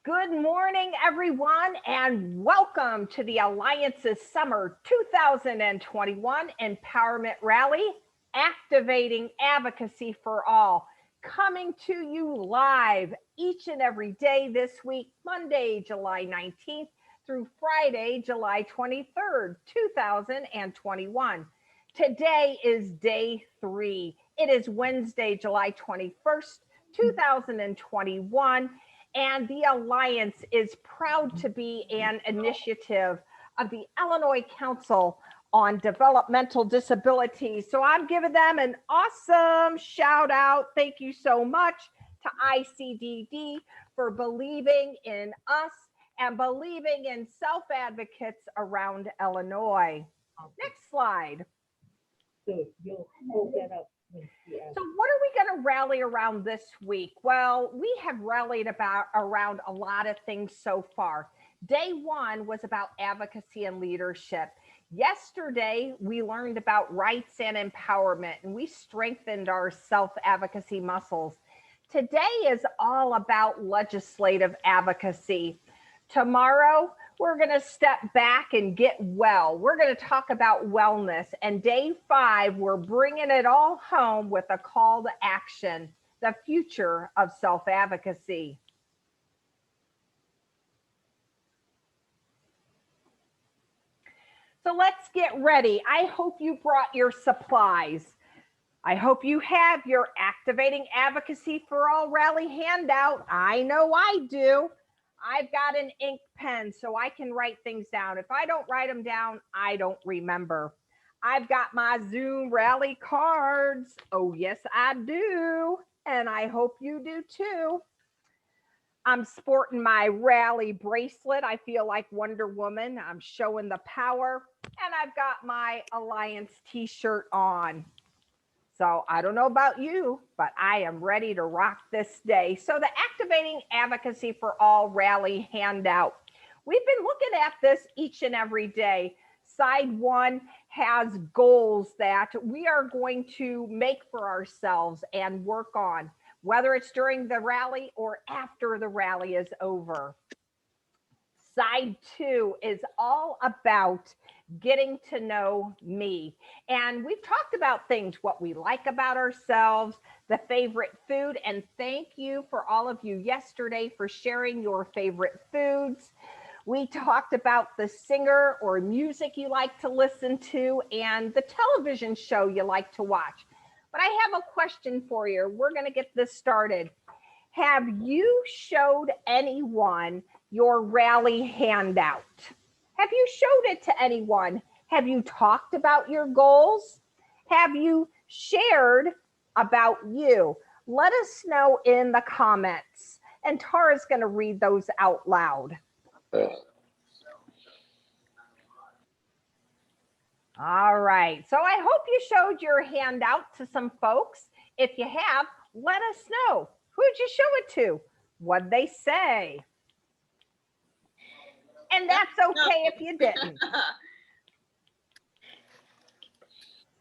Good morning, everyone, and welcome to the Alliance's Summer 2021 Empowerment Rally, Activating Advocacy for All, coming to you live each and every day this week, Monday, July 19th through Friday, July 23rd, 2021. Today is day 3. It is Wednesday, July 21st, 2021. And the Alliance is proud to be an initiative of the Illinois Council on Developmental Disabilities. So I'm giving them an awesome shout out. Thank you so much to ICDD for believing in us and believing in self-advocates around Illinois. Next slide. So you'll hold that up. So what are we going to rally around this week? Well, we have rallied around a lot of things so far. Day 1 was about advocacy and leadership. Yesterday, we learned about rights and empowerment, and we strengthened our self-advocacy muscles. Today is all about legislative advocacy. Tomorrow, we're going to step back and get well. We're going to talk about wellness. And day 5, we're bringing it all home with a call to action, the future of self-advocacy. So let's get ready. I hope you brought your supplies. I hope you have your Activating Advocacy for All rally handout. I know I do. I've got an ink pen so I can write things down. If I don't write them down, I don't remember. I've got my Zoom rally cards. Oh, yes, I do. And I hope you do too. I'm sporting my rally bracelet. I feel like Wonder Woman. I'm showing the power. And I've got my Alliance t-shirt on. So I don't know about you, but I am ready to rock this day. So the Activating Advocacy for All rally handout. We've been looking at this each and every day. Side 1 has goals that we are going to make for ourselves and work on, whether it's during the rally or after the rally is over. Side 2 is all about getting to know me. And we've talked about things, what we like about ourselves, the favorite food. And thank you for all of you yesterday for sharing your favorite foods. We talked about the singer or music you like to listen to and the television show you like to watch. But I have a question for you. We're going to get this started. Have you showed anyone your rally handout? Have you showed it to anyone? Have you talked about your goals? Have you shared about you? Let us know in the comments. And Tara's going to read those out loud. All right. So I hope you showed your handout to some folks. If you have, let us know. Who'd you show it to? What'd they say? And that's okay if you didn't.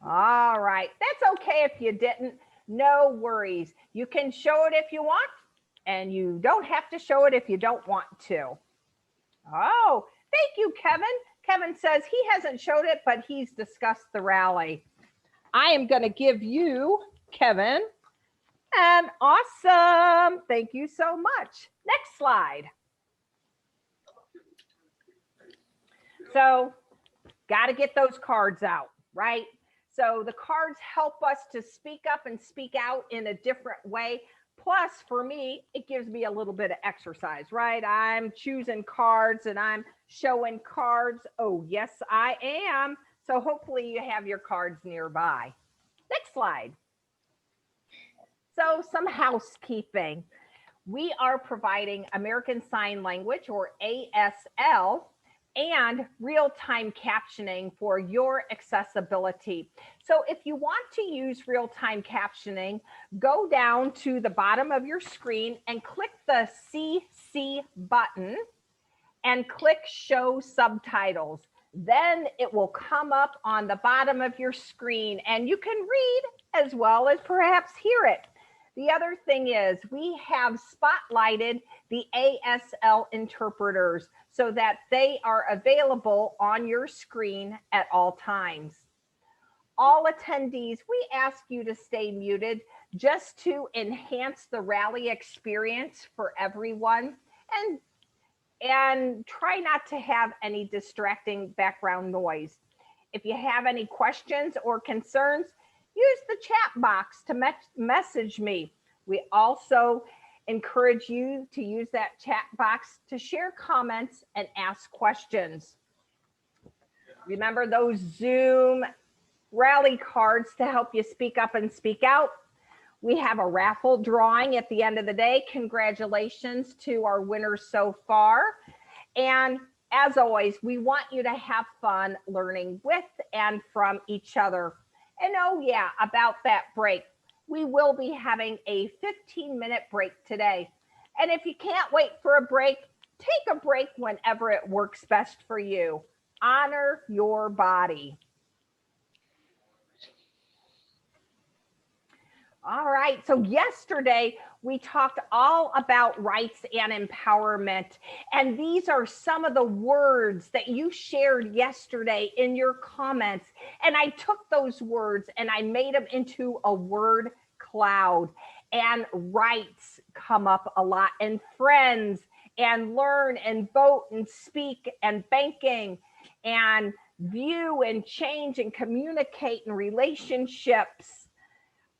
All right. That's okay if you didn't. No worries. You can show it if you want, and you don't have to show it if you don't want to. Oh, thank you, Kevin. Kevin says he hasn't showed it, but he's discussed the rally. I am going to give you, Kevin, an awesome. Thank you so much. Next slide. So got to get those cards out, right? So the cards help us to speak up and speak out in a different way. Plus, for me, it gives me a little bit of exercise, right? I'm choosing cards and I'm showing cards. Oh, yes, I am. So hopefully you have your cards nearby. Next slide. So some housekeeping. We are providing American Sign Language, or ASL, and real-time captioning for your accessibility. So if you want to use real-time captioning, go down to the bottom of your screen and click the CC button and click Show Subtitles. Then it will come up on the bottom of your screen and you can read as well as perhaps hear it. The other thing is we have spotlighted the ASL interpreters so that they are available on your screen at all times. All attendees, we ask you to stay muted just to enhance the rally experience for everyone, and try not to have any distracting background noise. If you have any questions or concerns, use the chat box to message me. We also encourage you to use that chat box to share comments and ask questions. Remember those Zoom rally cards to help you speak up and speak out. We have a raffle drawing at the end of the day. Congratulations to our winners so far. And as always, we want you to have fun learning with and from each other. And oh yeah, about that break, we will be having a 15-minute break today. And if you can't wait for a break, take a break whenever it works best for you. Honor your body. All right, so yesterday we talked all about rights and empowerment, and these are some of the words that you shared yesterday in your comments, and I took those words and I made them into a word cloud, and rights come up a lot, and friends, and learn, and vote, and speak, and banking, and view, and change, and communicate, and relationships.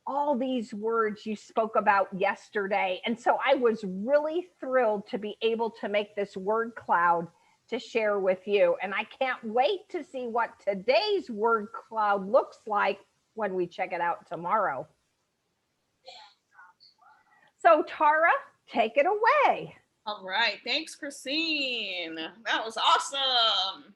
All these words you spoke about yesterday. And so I was really thrilled to be able to make this word cloud to share with you. And I can't wait to see what today's word cloud looks like when we check it out tomorrow. So Tara, take it away. All right, thanks, Christine. That was awesome.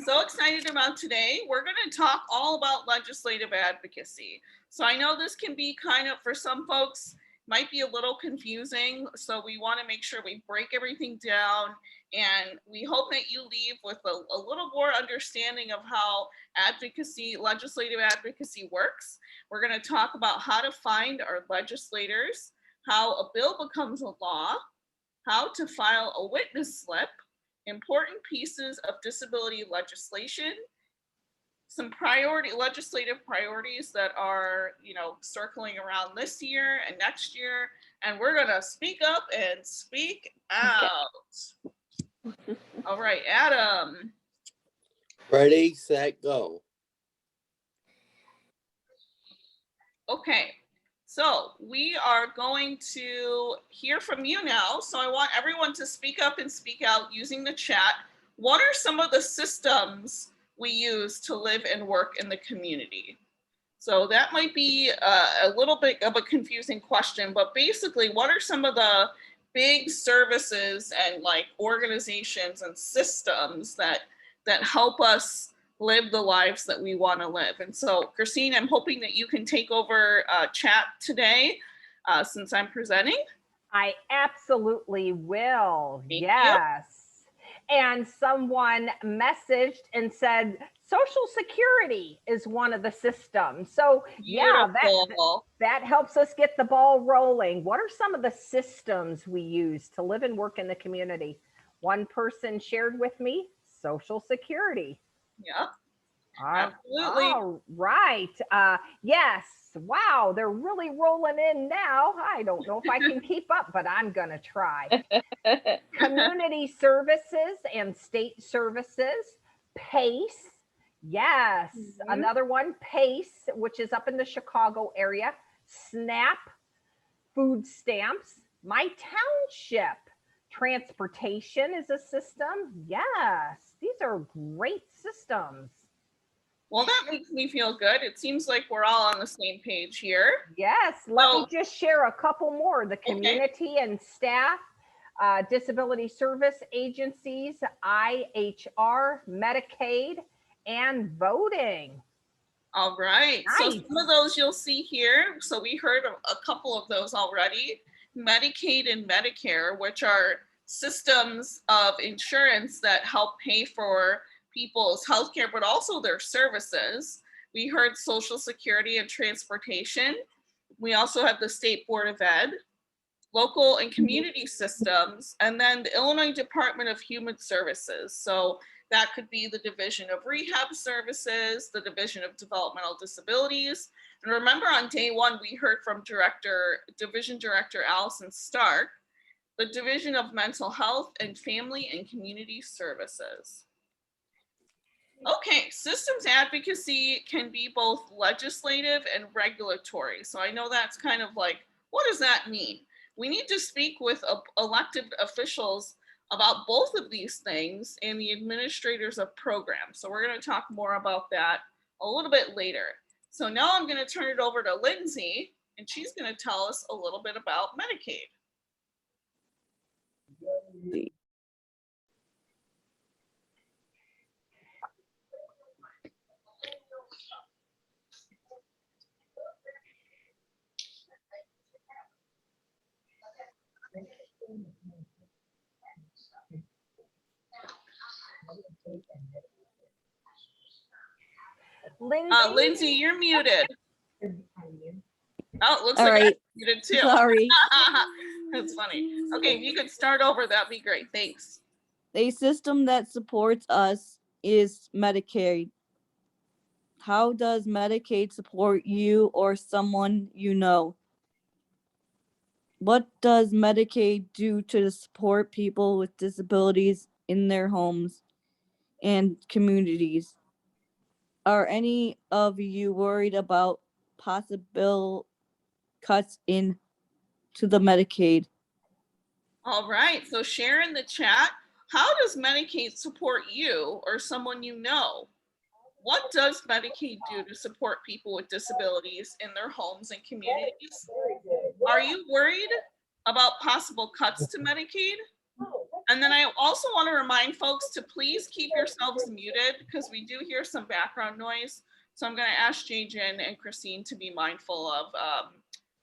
So excited about today. We're going to talk all about legislative advocacy. So I know this can be kind of, for some folks, might be a little confusing. So we want to make sure we break everything down, and we hope that you leave with a little more understanding of how advocacy, legislative advocacy works. We're going to talk about how to find our legislators, how a bill becomes a law, how to file a witness slip, important pieces of disability legislation, some legislative priorities that are, circling around this year and next year, and we're gonna speak up and speak out. All right, Adam. Ready, set, go. Okay, so we are going to hear from you now. So I want everyone to speak up and speak out using the chat. What are some of the systems we use to live and work in the community? So that might be a little bit of a confusing question, but basically, what are some of the big services and organizations and systems that help us live the lives that we want to live? And so, Christine, I'm hoping that you can take over chat today since I'm presenting. I absolutely will. Thank yes. You. And someone messaged and said, Social Security is one of the systems. So yeah, that helps us get the ball rolling. What are some of the systems we use to live and work in the community? One person shared with me Social Security. Yeah, absolutely. All right. Yes. Wow, they're really rolling in now. I don't know if I can keep up, but I'm going to try. Community services and state services. PACE. Yes. Mm-hmm. Another one, PACE, which is up in the Chicago area. SNAP, food stamps. My township. Transportation is a system. Yes. These are great systems. Well, that makes me feel good. It seems like we're all on the same page here. Yes. Let me just share a couple more. The community and staff, disability service agencies, IHR, Medicaid, and voting. All right. Nice. So some of those you'll see here. So we heard a couple of those already. Medicaid and Medicare, which are systems of insurance that help pay for people's healthcare, but also their services. We heard Social Security and transportation. We also have the State Board of Ed, local and community systems, and then the Illinois Department of Human Services. So that could be the Division of Rehab Services, the Division of Developmental Disabilities. And remember on day one, we heard from Division Director Allison Stark, the Division of Mental Health and Family and Community Services. Okay, systems advocacy can be both legislative and regulatory. So I know that's kind of like, what does that mean? We need to speak with elected officials about both of these things and the administrators of programs. So we're going to talk more about that a little bit later. So now I'm going to turn it over to Lindsay, and she's going to tell us a little bit about Medicaid. Lindsay, you're muted. Oh, it looks All like right. I'm muted too. Sorry. That's funny. Okay, if you could start over, that'd be great. Thanks. A system that supports us is Medicaid. How does Medicaid support you or someone you know? What does Medicaid do to support people with disabilities in their homes and communities? Are any of you worried about possible cuts in to the Medicaid? All right, so share in the chat. How does Medicaid support you or someone you know? What does Medicaid do to support people with disabilities in their homes and communities? Are you worried about possible cuts to Medicaid? And then I also want to remind folks to please keep yourselves muted because we do hear some background noise. So I'm going to ask Jay-Jin and Christine to be mindful of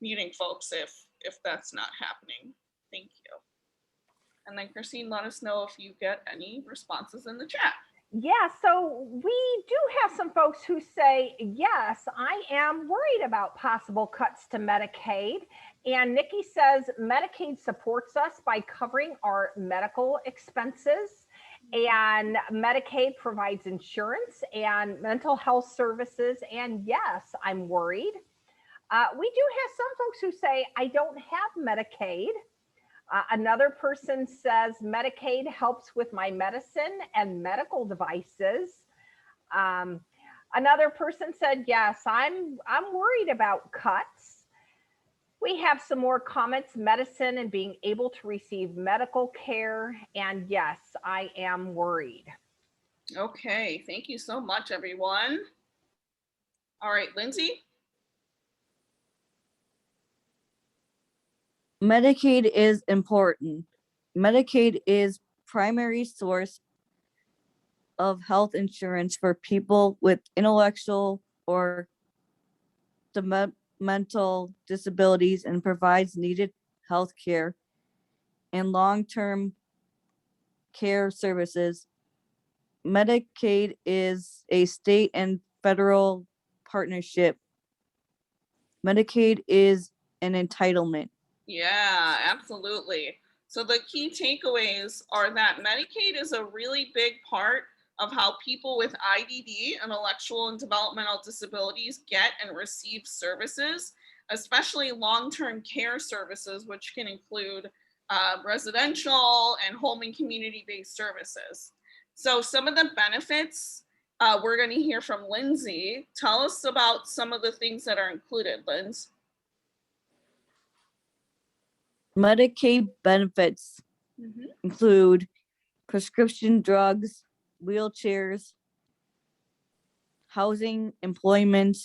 muting folks if that's not happening. Thank you. And then Christine, let us know if you get any responses in the chat. Yeah, so we do have some folks who say, yes, I am worried about possible cuts to Medicaid. And Nikki says Medicaid supports us by covering our medical expenses. And Medicaid provides insurance and mental health services. And yes, I'm worried. We do have some folks who say, I don't have Medicaid. Another person says Medicaid helps with my medicine and medical devices. Another person said, yes, I'm worried about cuts. We have some more comments, medicine and being able to receive medical care. And yes, I am worried. Okay, thank you so much, everyone. All right, Lindsay. Medicaid is important. Medicaid is primary source of health insurance for people with intellectual or mental disabilities and provides needed health care and long-term care services. Medicaid is a state and federal partnership. Medicaid is an entitlement. Yeah, absolutely. So the key takeaways are that Medicaid is a really big part of how people with IDD, intellectual and developmental disabilities, get and receive services, especially long-term care services, which can include residential and home and community-based services. So some of the benefits we're going to hear from Lindsay. Tell us about some of the things that are included, Linz. Medicaid benefits include prescription drugs, wheelchairs, housing, employment,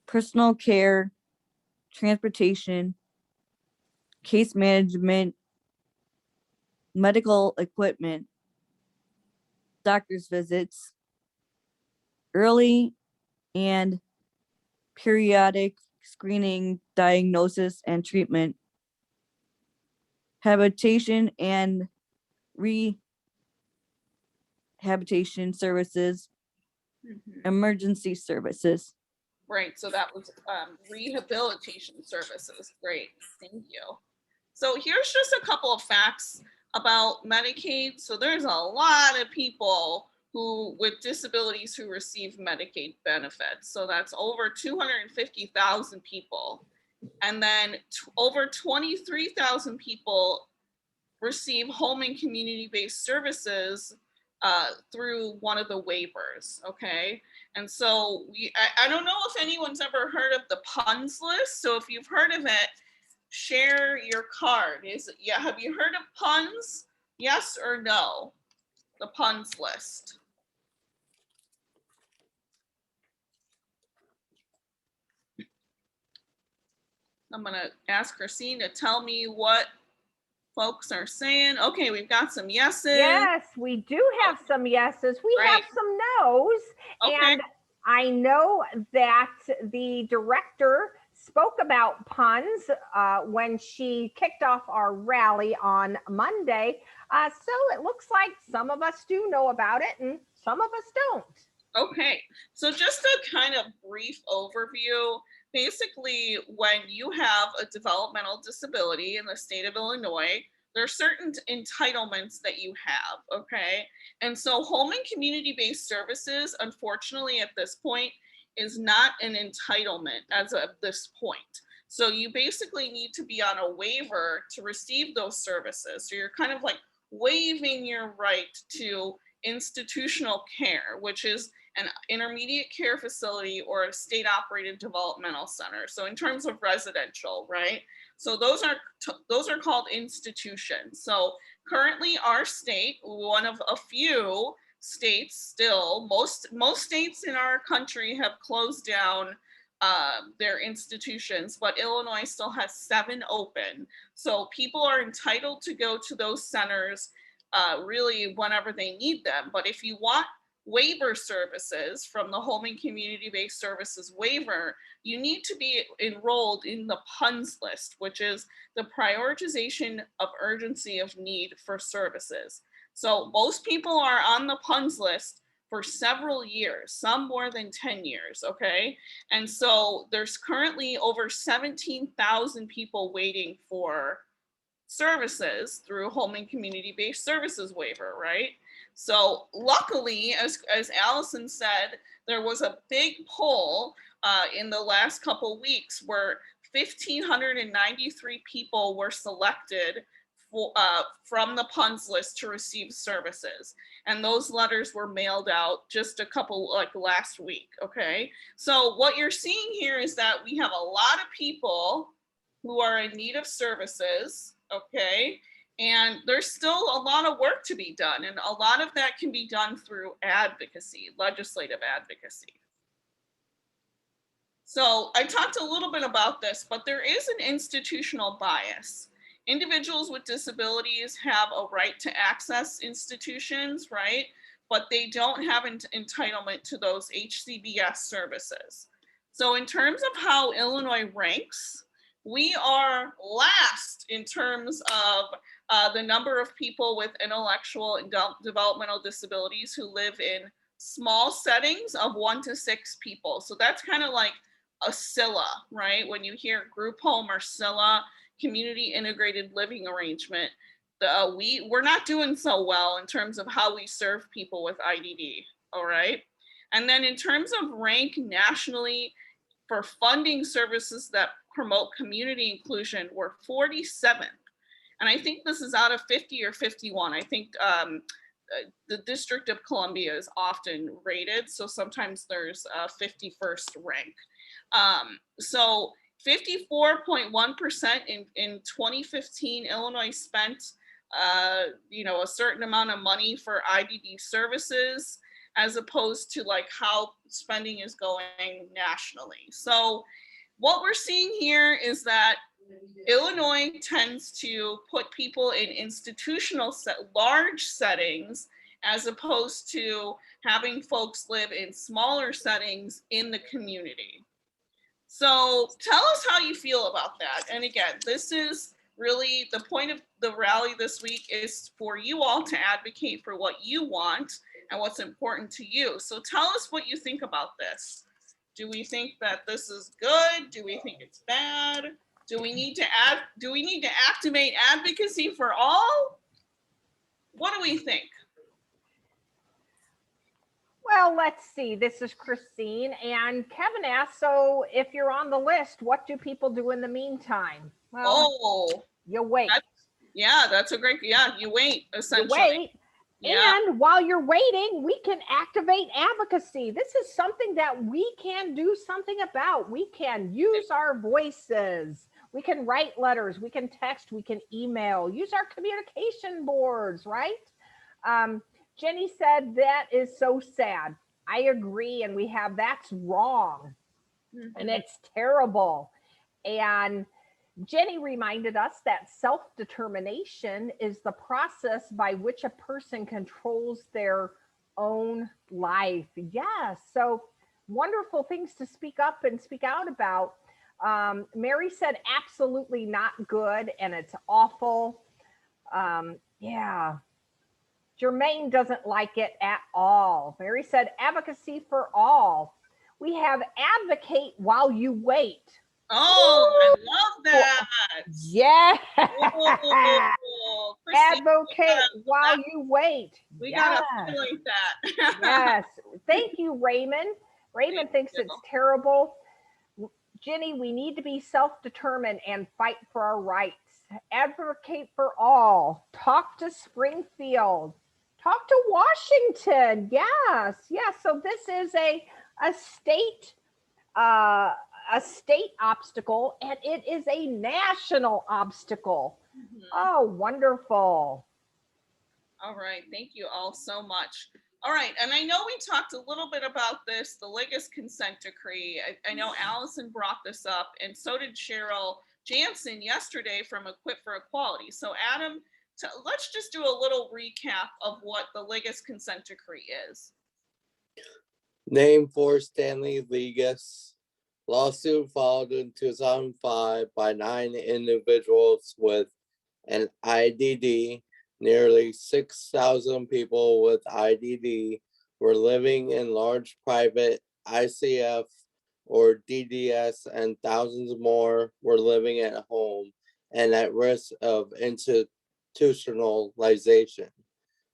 personal care, transportation, case management, medical equipment, doctor's visits, early and periodic screening, diagnosis, and treatment, habitation and rehabilitation services, emergency services. Right, so that was rehabilitation services. Great, thank you. So here's just a couple of facts about Medicaid. So there's a lot of people who with disabilities who receive Medicaid benefits. So that's over 250,000 people. And then over 23,000 people receive home and community-based services through one of the waivers, okay? And so I don't know if anyone's ever heard of the PUNS list. So if you've heard of it, share your card. Yeah, have you heard of PUNS? Yes or no? The PUNS list. I'm gonna ask Christine to tell me what folks are saying. Okay, we've got some yeses. Yes, we do have some yeses. We have Right. some no's. Okay. And I know that the director spoke about puns when she kicked off our rally on Monday. So it looks like some of us do know about it and some of us don't. Okay, so just a kind of brief overview. Basically, when you have a developmental disability in the state of Illinois, there are certain entitlements that you have, okay? And so home and community-based services, unfortunately at this point, is not an entitlement as of this point. So you basically need to be on a waiver to receive those services. So you're kind of like waiving your right to institutional care, which is an intermediate care facility or a state operated developmental center. So in terms of residential, right? So those are called institutions. So currently our state, one of a few states still, most states in our country have closed down their institutions, but Illinois still has 7 open. So people are entitled to go to those centers really whenever they need them. But if you want waiver services from the home and community-based services waiver, you need to be enrolled in the PUNS list, which is the prioritization of urgency of need for services. So most people are on the PUNS list for several years, some more than 10 years, okay? And so there's currently over 17,000 people waiting for services through home and community-based services waiver, right? So luckily, as Allison said, there was a big poll in the last couple weeks where 1,593 people were selected for, from the PUNS list to receive services. And those letters were mailed out just a couple, like last week, okay? So what you're seeing here is that we have a lot of people who are in need of services, okay? And there's still a lot of work to be done. And a lot of that can be done through advocacy, legislative advocacy. So I talked a little bit about this, but there is an institutional bias. Individuals with disabilities have a right to access institutions, right? But they don't have an entitlement to those HCBS services. So in terms of how Illinois ranks, we are last in terms of the number of people with intellectual and developmental disabilities who live in small settings of 1 to 6 people. So that's kind of like a SILA, right? When you hear group home or SILA, community integrated living arrangement, we're not doing so well in terms of how we serve people with IDD, all right? And then in terms of rank nationally for funding services that promote community inclusion, we're 47th. And I think this is out of 50 or 51. I think the District of Columbia is often rated, so sometimes there's a 51st rank. So 54.1% in 2015, Illinois spent a certain amount of money for IDD services, as opposed to like how spending is going nationally. So what we're seeing here is that Illinois tends to put people in institutional large settings, as opposed to having folks live in smaller settings in the community. So tell us how you feel about that. And again, this is really the point of the rally this week, is for you all to advocate for what you want and what's important to you. So tell us what you think about this. Do we think that this is good? Do we think it's bad? Do we need to activate advocacy for all? What do we think? Well, let's see. This is Christine, and Kevin asked, so if you're on the list, what do people do in the meantime? Well, Oh, you wait. that's a great, you wait, You essentially. wait. Yeah. And while you're waiting, we can activate advocacy. This is something that we can do something about. We can use our voices. We can write letters. We can text. We can email. Use our communication boards, right? Jenny said that is so sad. I agree. And we have that's wrong. And it's terrible. And Jenny reminded us that self-determination is the process by which a person controls their own life. Yes. So wonderful things to speak up and speak out about. Mary said, absolutely not good. And it's awful. Yeah. Jermaine doesn't like it at all. Mary said, advocacy for all. We have advocate while you wait. Oh, I love that. Yeah. Oh, Advocate while you wait. We Yes. gotta highlight that. Yes. Thank you, Raymond. Raymond thinks it's terrible. Jenny, we need to be self-determined and fight for our rights. Advocate for all. Talk to Springfield. Talk to Washington. Yes. Yes. So this is a state obstacle, and it is a national obstacle. Oh, wonderful. All right, thank you all so much. All right, and I know we talked a little bit about this, the Liggett consent decree. I know Allison brought this up, and so did Cheryl Jansen yesterday from Equip for Equality. So Adam, let's just do a little recap of what the Liggett consent decree is. Named for Stanley Liggett. Lawsuit filed in 2005 by 9 individuals with an IDD. Nearly 6,000 people with IDD were living in large private ICF or DDS, and thousands more were living at home and at risk of institutionalization.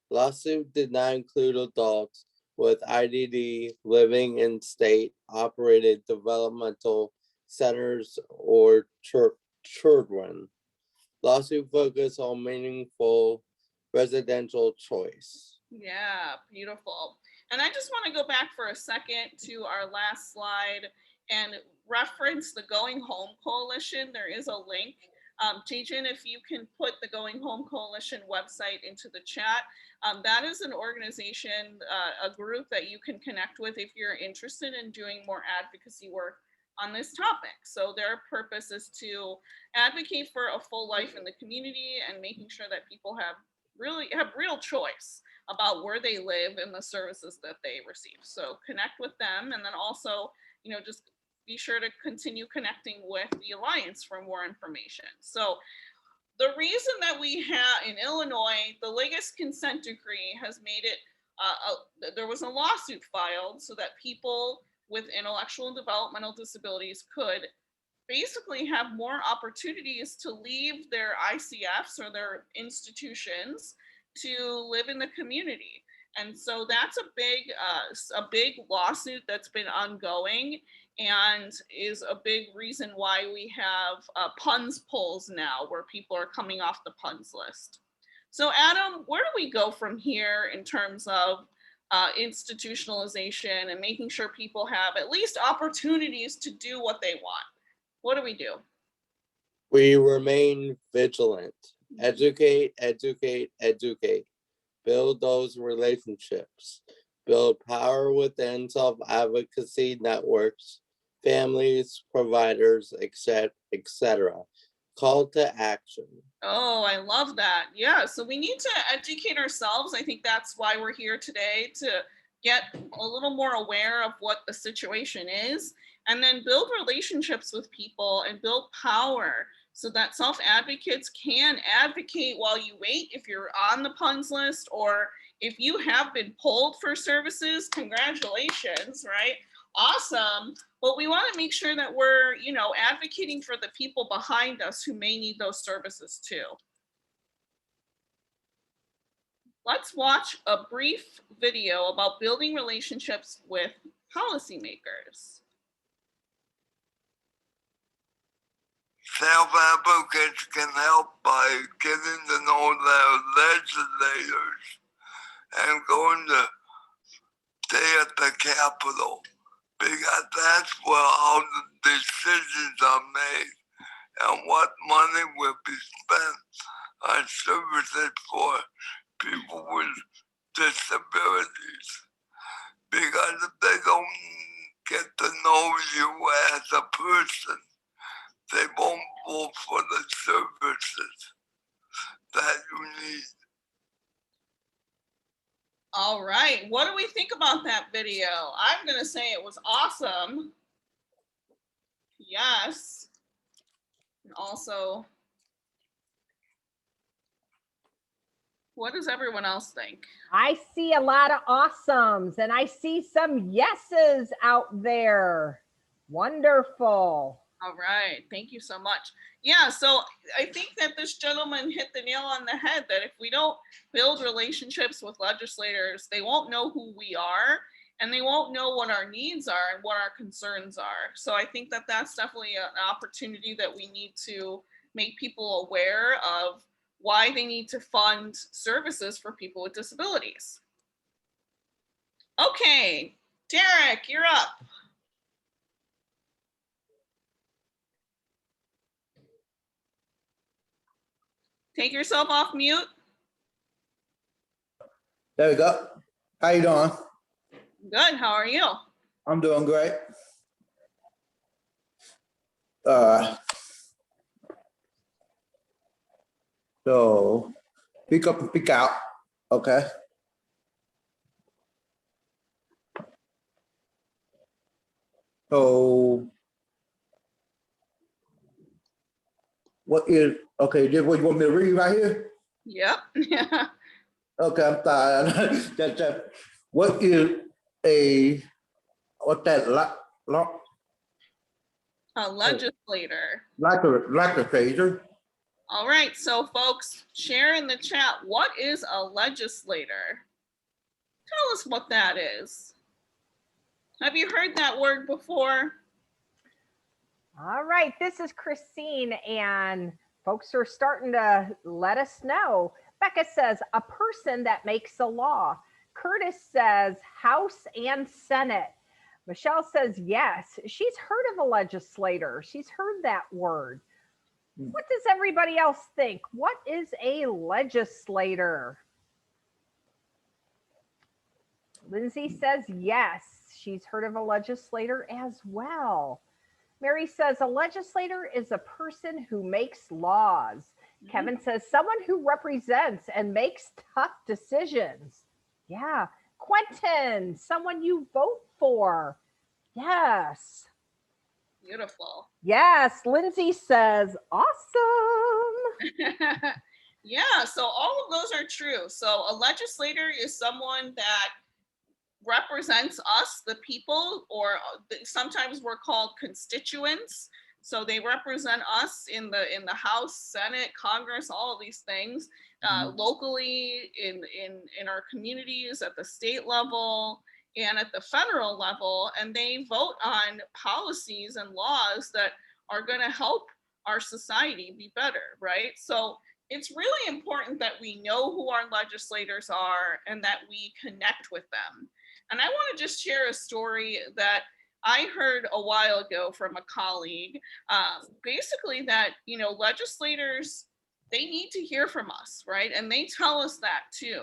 Lawsuit did not include adults with IDD living in state-operated developmental centers or children. Lawsuit focused on meaningful residential choice. Yeah, beautiful. And I just want to go back for a second to our last slide and reference the Going Home Coalition. There is a link. Jajan, if you can put the Going Home Coalition website into the chat. That is an organization, a group that you can connect with if you're interested in doing more advocacy work on this topic. So their purpose is to advocate for a full life in the community and making sure that people have real choice about where they live and the services that they receive. So connect with them, and then also, just be sure to continue connecting with the Alliance for more information. So the reason that we have in Illinois, the Liggett consent decree has made it, there was a lawsuit filed so that people with intellectual and developmental disabilities could basically have more opportunities to leave their ICFs or their institutions to live in the community. And so that's a big lawsuit that's been ongoing and is a big reason why we have PUNS polls now, where people are coming off the PUNS list. So Adam, where do we go from here in terms of institutionalization and making sure people have at least opportunities to do what they want? What do we do? We remain vigilant. Educate, educate, educate. Build those relationships. Build power within self-advocacy networks, families, providers, etc. Call to action. Oh, I love that. Yeah, so we need to educate ourselves. I think that's why we're here today, to get a little more aware of what the situation is, and then build relationships with people and build power so that self-advocates can advocate while you wait. If you're on the PUNS list, or if you have been pulled for services, congratulations, right? Awesome. But we want to make sure that we're, advocating for the people behind us who may need those services too. Let's watch a brief video about building relationships with policymakers. Self-advocates can help by getting to know their legislators and going to stay at the Capitol, because that's where all the decisions are made and what money will be spent on services for people with disabilities. Because if they don't get to know you as a person, they won't vote for the services that you need. All right, what do we think about that video? I'm gonna say it was awesome. Yes. And also, what does everyone else think? I see a lot of awesomes and I see some yeses out there. Wonderful. All right, thank you so much. Yeah, so I think that this gentleman hit the nail on the head that if we don't build relationships with legislators, they won't know who we are and they won't know what our needs are and what our concerns are. So I think that that's definitely an opportunity that we need to make people aware of why they need to fund services for people with disabilities. Okay, Derek, you're up. Take yourself off mute. There we go. How you doing? Good, how are you? I'm doing great. So pick up and pick out. Okay. So what is, okay, this what you want me to read right here? Yep. Yeah. Okay, I'm sorry. That's what is what's that A legislator. legislator? All right, so folks, share in the chat, what is a legislator? Tell us what that is. Have you heard that word before? All right, this is Christine, and folks are starting to let us know. Becca says, a person that makes a law. Curtis says, House and Senate. Michelle says, yes, she's heard of a legislator. She's heard that word. What does everybody else think? What is a legislator? Lindsay says, yes, she's heard of a legislator as well. Mary says, a legislator is a person who makes laws. Kevin says, someone who represents and makes tough decisions. Yeah. Quentin, someone you vote for. Yes. Beautiful. Yes. Lindsay says, awesome. Yeah, so all of those are true. So a legislator is someone that represents us, the people, or sometimes we're called constituents. So they represent us in the House, Senate, Congress, all of these things, locally, in our communities, at the state level, and at the federal level, and they vote on policies and laws that are going to help our society be better, right? So it's really important that we know who our legislators are and that we connect with them. And I want to just share a story that I heard a while ago from a colleague, basically that, legislators, they need to hear from us, right? And they tell us that too,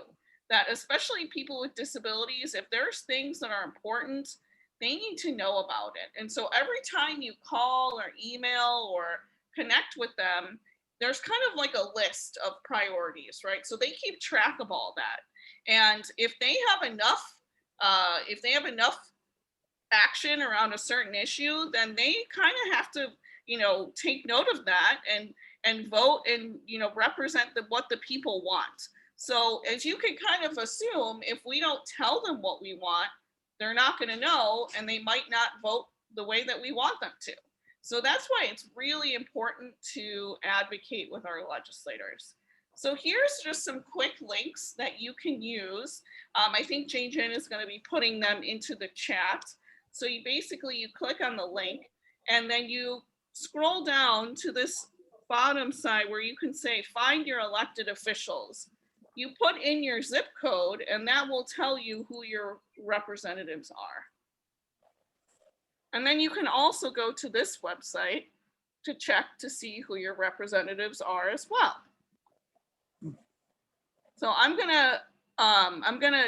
that especially people with disabilities, if there's things that are important, they need to know about it. And so every time you call or email or connect with them, there's kind of like a list of priorities, right? So they keep track of all that. And if they have enough action around a certain issue, then they kind of have to, take note of that and vote and, represent what the people want. So as you can kind of assume, if we don't tell them what we want, they're not going to know, and they might not vote the way that we want them to. So that's why it's really important to advocate with our legislators. So here's just some quick links that you can use. I think Jane is going to be putting them into the chat. So you click on the link, and then you scroll down to this bottom side where you can say, find your elected officials. You put in your zip code, and that will tell you who your representatives are. And then you can also go to this website to check to see who your representatives are as well. So I'm gonna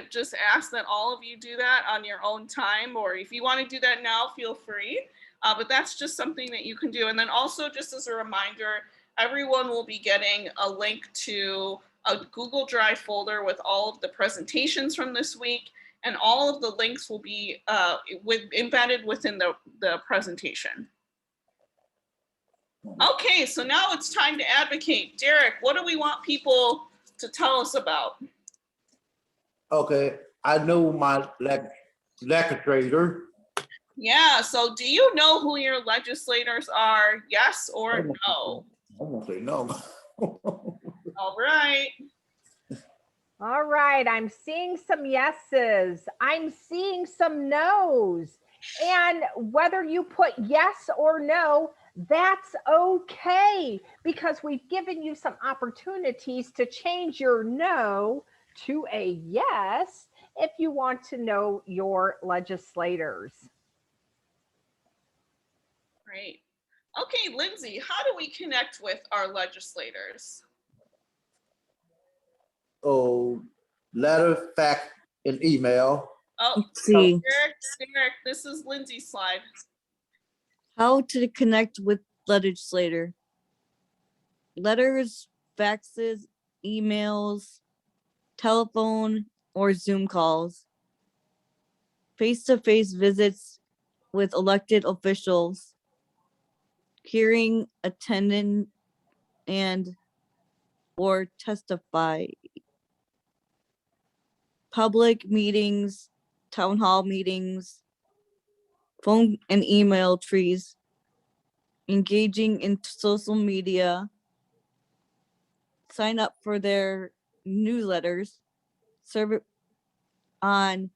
just ask that all of you do that on your own time, or if you want to do that now, feel free. But that's just something that you can do. And then also, just as a reminder, everyone will be getting a link to a Google Drive folder with all of the presentations from this week, and all of the links will be embedded within the presentation. Okay, so now it's time to advocate. Derek, what do we want people to tell us about? Okay, I know my legislator. Yeah, so do you know who your legislators are? Yes or no? I'm gonna say no. All right. All right, I'm seeing some yeses. I'm seeing some nos. And whether you put yes or no, that's okay, because we've given you some opportunities to change your no to a yes if you want to know your legislators. Great. Okay, Lindsay, how do we connect with our legislators? Oh, letter, fax, and email. Oh, Let's see. Derek, this is Lindsay's slide. How to connect with legislator. Letters, faxes, emails, telephone, or Zoom calls. Face-to-face visits with elected officials. Hearing, attending, and or testify. Public meetings, town hall meetings, phone and email trees, engaging in social media, sign up for their newsletters, serve on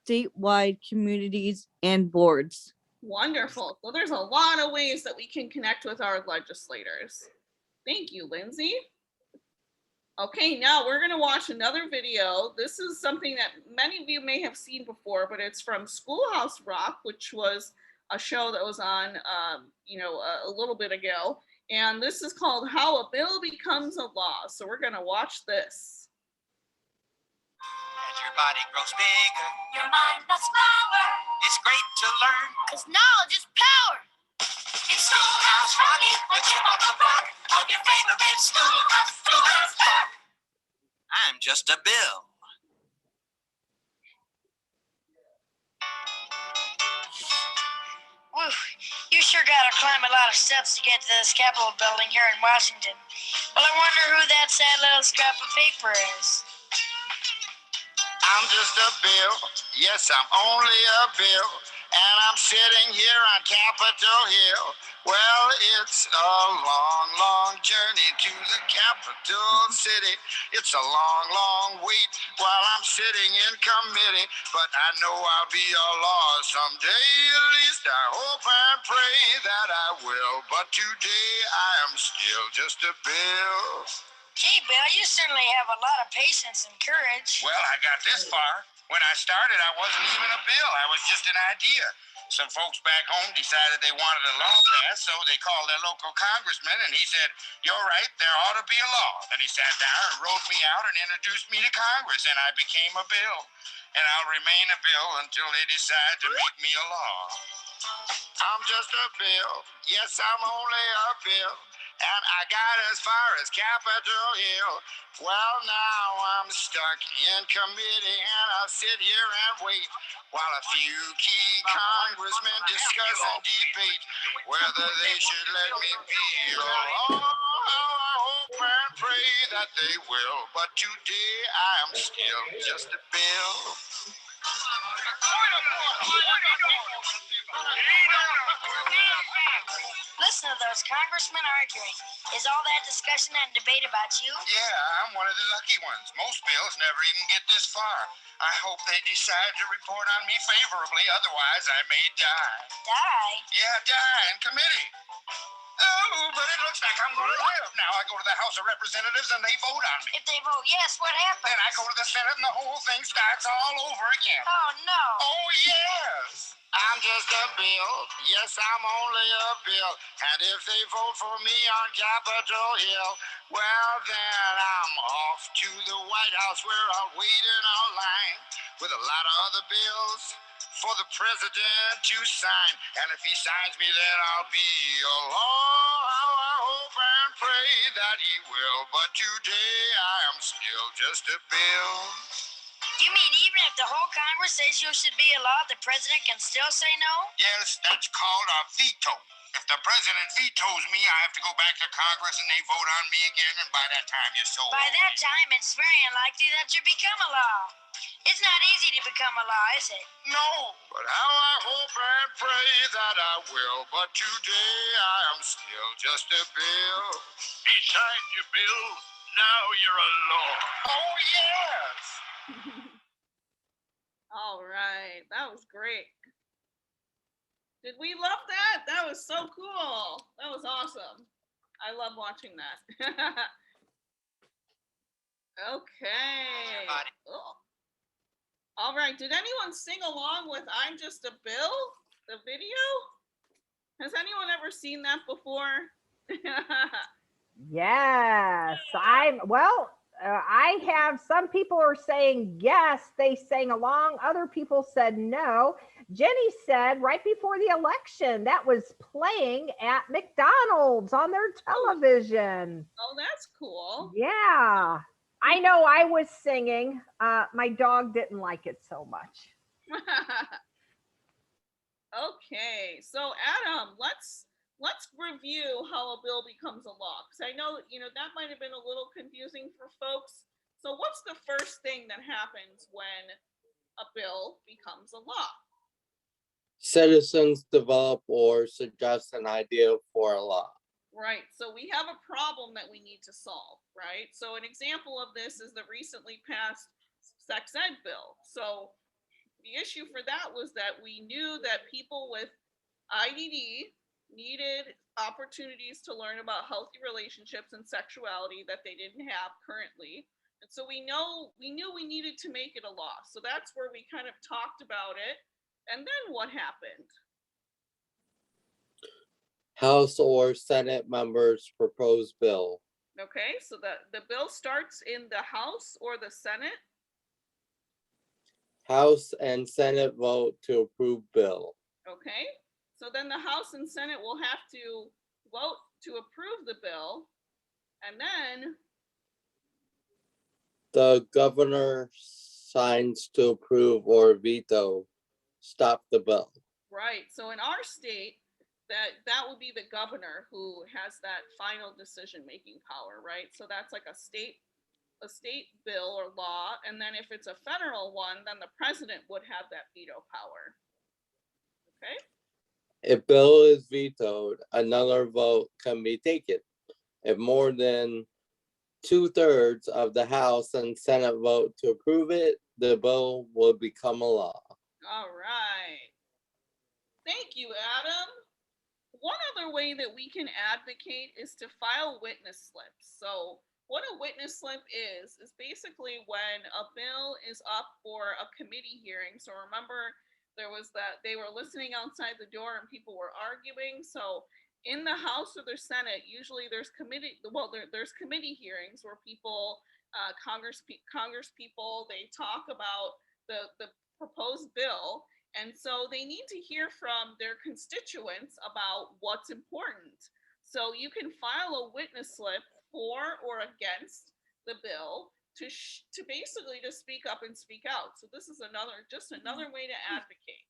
statewide communities and boards. Wonderful. So there's a lot of ways that we can connect with our legislators. Thank you, Lindsay. Okay, now we're going to watch another video. This is something that many of you may have seen before, but it's from Schoolhouse Rock, which was a show that was on, a little bit ago. And this is called How a Bill Becomes a Law. So we're going to watch this. As your body grows bigger, your mind gets smaller. It's great to learn, 'cause knowledge is power. It's Schoolhouse Rocky, the chip on the block of your favorite Schoolhouse Rock. I'm just a bill. Whew, you sure gotta climb a lot of steps to get to this Capitol building here in Washington. Well, I wonder who that sad little scrap of paper is. I'm just a bill. Yes, I'm only a bill. And I'm sitting here on Capitol Hill. Well, it's a long, long journey to the capital city. It's a long, long wait while I'm sitting in committee. But I know I'll be a law someday. At least I hope and pray that I will. But today I am still just a bill. Gee, Bill, you certainly have a lot of patience and courage. Well, I got this far. When I started, I wasn't even a bill. I was just an idea. Some folks back home decided they wanted a law passed, so they called their local congressman, and he said, "You're right, there ought to be a law." Then he sat down and wrote me out and introduced me to Congress, and I became a bill. And I'll remain a bill until they decide to make me a law. I'm just a bill. Yes, I'm only a bill. And I got as far as Capitol Hill. Well, now I'm stuck in committee, and I'll sit here and wait while a few key congressmen discuss and debate whether they should let me be a law. I hope and pray that they will. But today I am still just a bill. Listen to those congressmen arguing. Is all that discussion and debate about you? Yeah, I'm one of the lucky ones. Most bills never even get this far. I hope they decide to report on me favorably, otherwise I may die. Die? Yeah, die in committee. Oh, but it looks like I'm going to live. Now I go to the House of Representatives and they vote on me. If they vote yes, what happens? Then I go to the Senate and the whole thing starts all over again. Oh, no. Oh, yes. I'm just a bill. Yes, I'm only a bill. And if they vote for me on Capitol Hill, well, then I'm off to the White House where I'll wait in our line with a lot of other bills for the president to sign. And if he signs me, then I'll be along. How I hope and pray that he will. But today I am still just a bill. You mean even if the whole Congress says you should be a law, the president can still say no? Yes, that's called a veto. If the president vetoes me, I have to go back to Congress and they vote on me again, and by that time you're so By that time, it's very unlikely that you become a law. It's not easy to become a law, is it? No, but how I hope and pray that I will. But today I am still just a bill. He signed your bill. Now you're a law. Oh, yes. All right, that was great. Did we love that? That was so cool. That was awesome. I love watching that. Okay. Oh. All right, did anyone sing along with I'm Just a Bill, the video? Has anyone ever seen that before? Yes, I have some people are saying yes, they sang along. Other people said no. Jenny said right before the election that was playing at McDonald's on their television. Oh, that's cool. Yeah, I know I was singing. My dog didn't like it so much. Okay, so Adam, let's review how a bill becomes a law, because I know that might have been a little confusing for folks. So what's the first thing that happens when a bill becomes a law? Citizens develop or suggest an idea for a law. Right, so we have a problem that we need to solve, right? So an example of this is the recently passed sex ed bill. So the issue for that was that we knew that people with IDD needed opportunities to learn about healthy relationships and sexuality that they didn't have currently. And so we knew we needed to make it a law. So that's where we kind of talked about it. And then what happened? House or Senate members propose bill. Okay, so the bill starts in the House or the Senate. House and Senate vote to approve bill. Okay, so then the House and Senate will have to vote to approve the bill, and then The governor signs to approve or veto, stop the bill. right. So in our state, that would be the governor who has that final decision-making power, right? So that's like a state bill or law, and then if it's a federal one, then the president would have that veto power. Okay. If bill is vetoed, another vote can be taken. If more than 2/3 of the House and Senate vote to approve it, the bill will become a law. All right. Thank you, Adam. One other way that we can advocate is to file witness slips. So what a witness slip is basically when a bill is up for a committee hearing. So remember, there was that they were listening outside the door and people were arguing. So in the House or the Senate, usually there's there's committee hearings where people, Congress people, they talk about the proposed bill. And so they need to hear from their constituents about what's important. So you can file a witness slip for or against the bill to basically to speak up and speak out. So this is another way to advocate.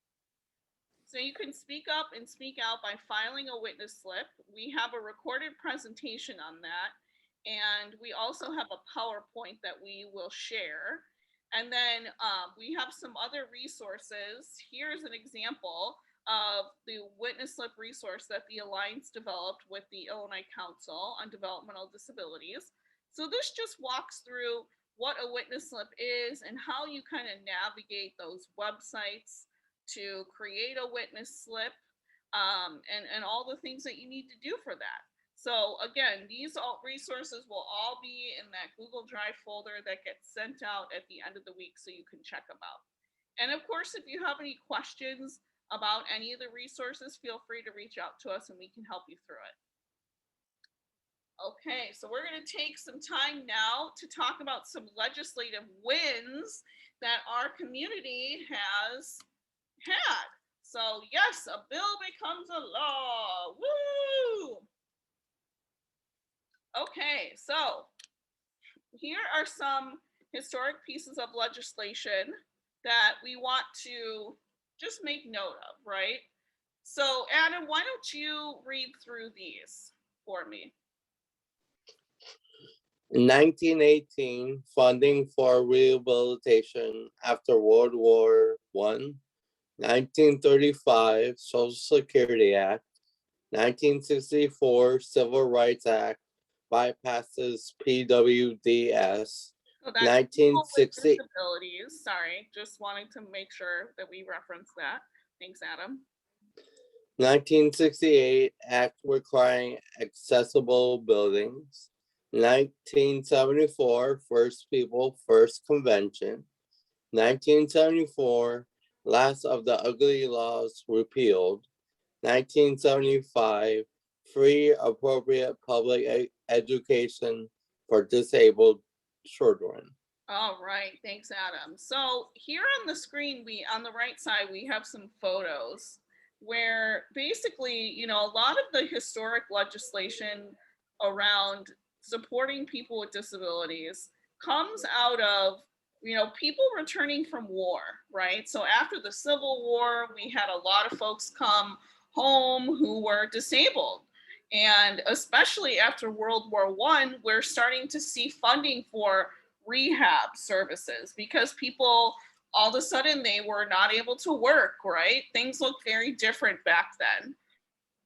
So you can speak up and speak out by filing a witness slip. We have a recorded presentation on that. And we also have a PowerPoint that we will share. And then we have some other resources. Here's an example of the witness slip resource that the Alliance developed with the Illinois Council on Developmental Disabilities. So this just walks through what a witness slip is and how you kind of navigate those websites to create a witness slip, and all the things that you need to do for that. So again, these all resources will all be in that Google Drive folder that gets sent out at the end of the week so you can check them out. And of course, if you have any questions about any of the resources, feel free to reach out to us and we can help you through it. Okay, so we're going to take some time now to talk about some legislative wins that our community has had. So yes, a bill becomes a law. Woo! Okay, so here are some historic pieces of legislation that we want to just make note of, right? So Adam, why don't you read through these for me? In 1918, funding for rehabilitation after World War I. 1935, Social Security Act. 1964, Civil Rights Act bypasses PWDS. So that's people with 1960. disabilities. Sorry, just wanting to make sure that we reference that. Thanks, Adam. 1968, Act requiring accessible buildings. 1974, First People, First Convention. 1974, Last of the Ugly Laws repealed. 1975, free appropriate public education for disabled children. All right, thanks, Adam. So here on the screen, on the right side, we have some photos where basically, you know, a lot of the historic legislation around supporting people with disabilities comes out of, you know, people returning from war, right? So after the Civil War, we had a lot of folks come home who were disabled. And especially after World War I, we're starting to see funding for rehab services because people all of a sudden they were not able to work, right? Things looked very different back then.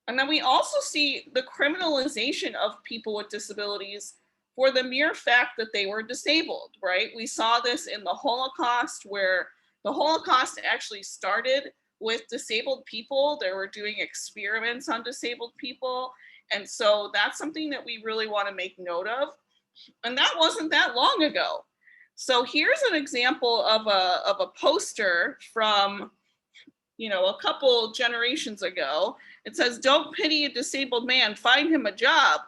And then we also see the criminalization of people with disabilities for the mere fact that they were disabled, right? We saw this in the Holocaust, where the Holocaust actually started with disabled people. They were doing experiments on disabled people. And so that's something that we really want to make note of. And that wasn't that long ago. So here's an example of a poster from, you know, a couple generations ago. It says, "Don't pity a disabled man, find him a job."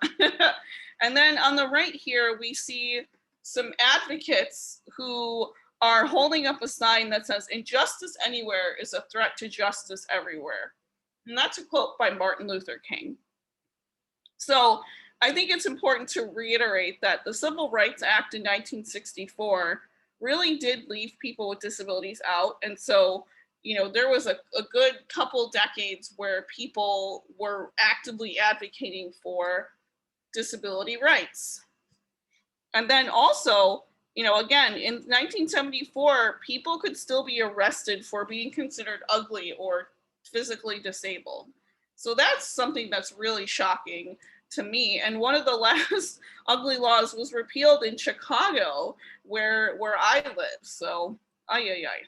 And then on the right here, we see some advocates who are holding up a sign that says, "Injustice anywhere is a threat to justice everywhere." And that's a quote by Martin Luther King. So I think it's important to reiterate that the Civil Rights Act in 1964 really did leave people with disabilities out. And so, you know, there was a good couple decades where people were actively advocating for disability rights. And then also, you know, again, in 1974, people could still be arrested for being considered ugly or physically disabled. So that's something that's really shocking to me. And one of the last ugly laws was repealed in Chicago, where I live. So, ay, ay, ay.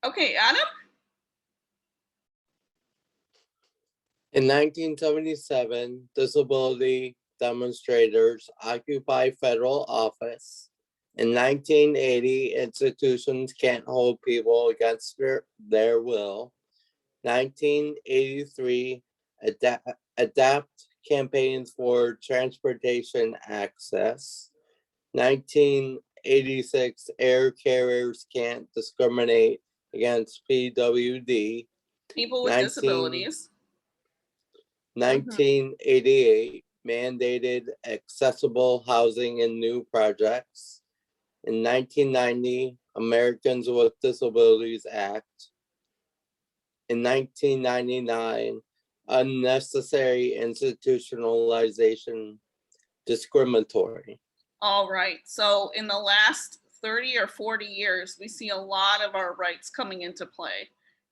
Okay, Adam? In 1977, disability demonstrators occupied federal office. In 1980, institutions can't hold people against their will. 1983, adapt campaigns for transportation access. 1986, air carriers can't discriminate against PWD. People with disabilities. 1988, mandated accessible housing in new projects. In 1990, Americans with Disabilities Act. In 1999, unnecessary institutionalization discriminatory. All right. So in the last 30 or 40 years, we see a lot of our rights coming into play,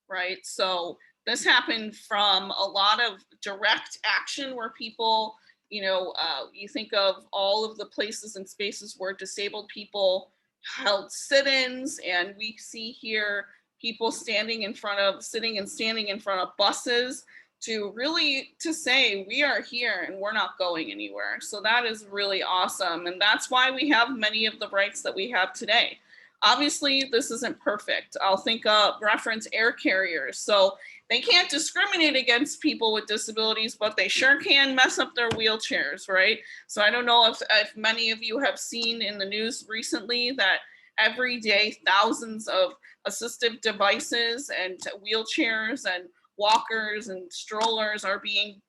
right? So this happened from a lot of direct action where people, you think of all of the places and spaces where disabled people held sit-ins, and we see here people sitting and standing in front of buses to say we are here and we're not going anywhere. So that is really awesome. And that's why we have many of the rights that we have today. Obviously, this isn't perfect. I'll reference air carriers. So they can't discriminate against people with disabilities, but they sure can mess up their wheelchairs, right? So I don't know if many of you have seen in the news recently that every day thousands of assistive devices and wheelchairs and walkers and strollers are being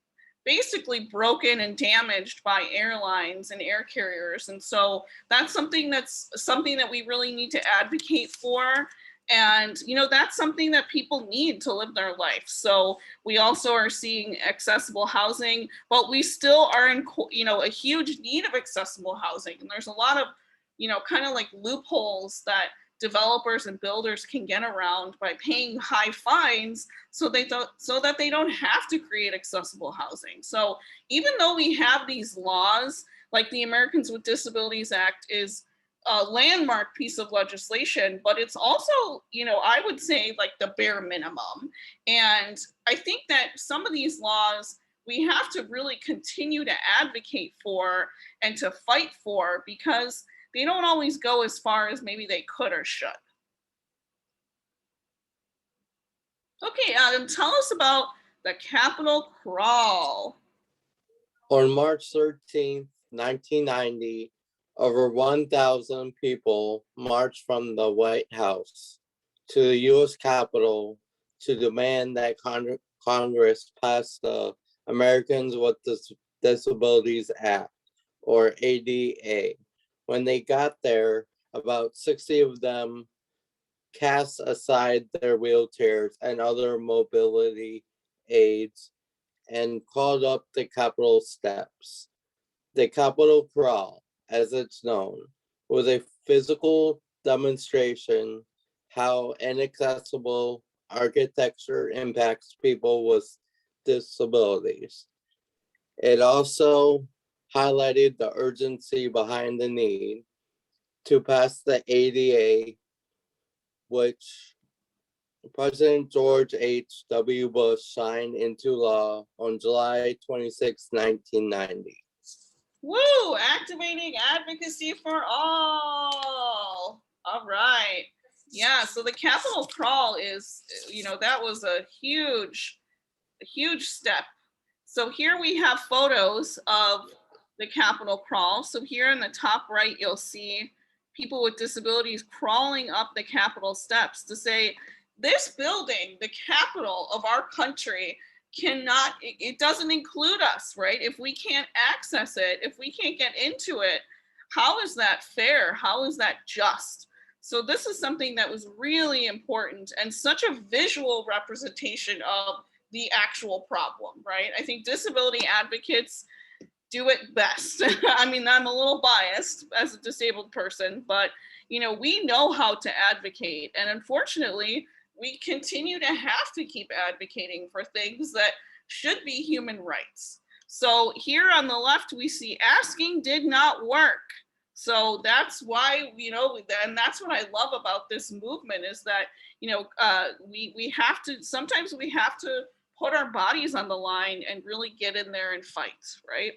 basically broken and damaged by airlines and air carriers. And so that's something that we really need to advocate for. And, that's something that people need to live their life. So we also are seeing accessible housing, but we still are in, a huge need of accessible housing. And there's a lot of, kind of like loopholes that developers and builders can get around by paying high fines so that they don't have to create accessible housing. So even though we have these laws, like the Americans with Disabilities Act is a landmark piece of legislation, but it's also, I would say like the bare minimum. And I think that some of these laws we have to really continue to advocate for and to fight for, because they don't always go as far as maybe they could or should. Okay, Adam, tell us about the Capitol Crawl. On March 13th, 1990, over 1,000 people marched from the White House to the U.S. Capitol to demand that Congress pass the Americans with Disabilities Act, or ADA. When they got there, about 60 of them cast aside their wheelchairs and other mobility aids and crawled up the Capitol steps. The Capitol Crawl, as it's known, was a physical demonstration how inaccessible architecture impacts people with disabilities. It also highlighted the urgency behind the need to pass the ADA, which President George H.W. Bush signed into law on July 26, 1990. Woo! Activating advocacy for all. All right. Yeah, so the Capitol Crawl is, that was a huge step. So here we have photos of the Capitol Crawl. So here in the top right, you'll see people with disabilities crawling up the Capitol steps to say, this building, the capital of our country, it doesn't include us, right? If we can't access it, if we can't get into it, how is that fair? How is that just? So this is something that was really important and such a visual representation of the actual problem, right? I think disability advocates do it best. I mean, I'm a little biased as a disabled person, but we know how to advocate. And unfortunately, we continue to have to keep advocating for things that should be human rights. So here on the left, we see asking did not work. So that's why, and that's what I love about this movement is that, sometimes we have to put our bodies on the line and really get in there and fight, right?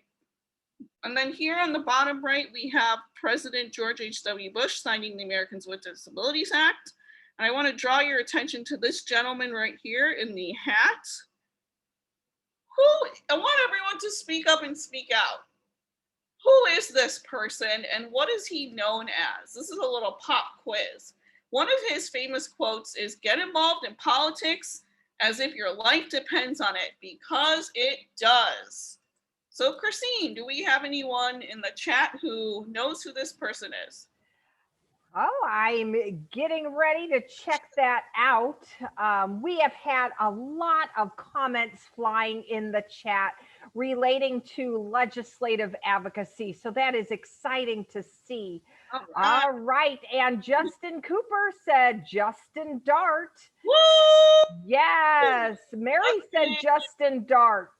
And then here on the bottom right, we have President George H.W. Bush signing the Americans with Disabilities Act. And I want to draw your attention to this gentleman right here in the hat. I want everyone to speak up and speak out. Who is this person and what is he known as? This is a little pop quiz. One of his famous quotes is, "Get involved in politics as if your life depends on it, because it does." So Christine, do we have anyone in the chat who knows who this person is? Oh, I'm getting ready to check that out. We have had a lot of comments flying in the chat relating to legislative advocacy. So that is exciting to see. All right. All right. And Justin Cooper said Justin Dart. Woo! Yes. Mary said Justin Dart.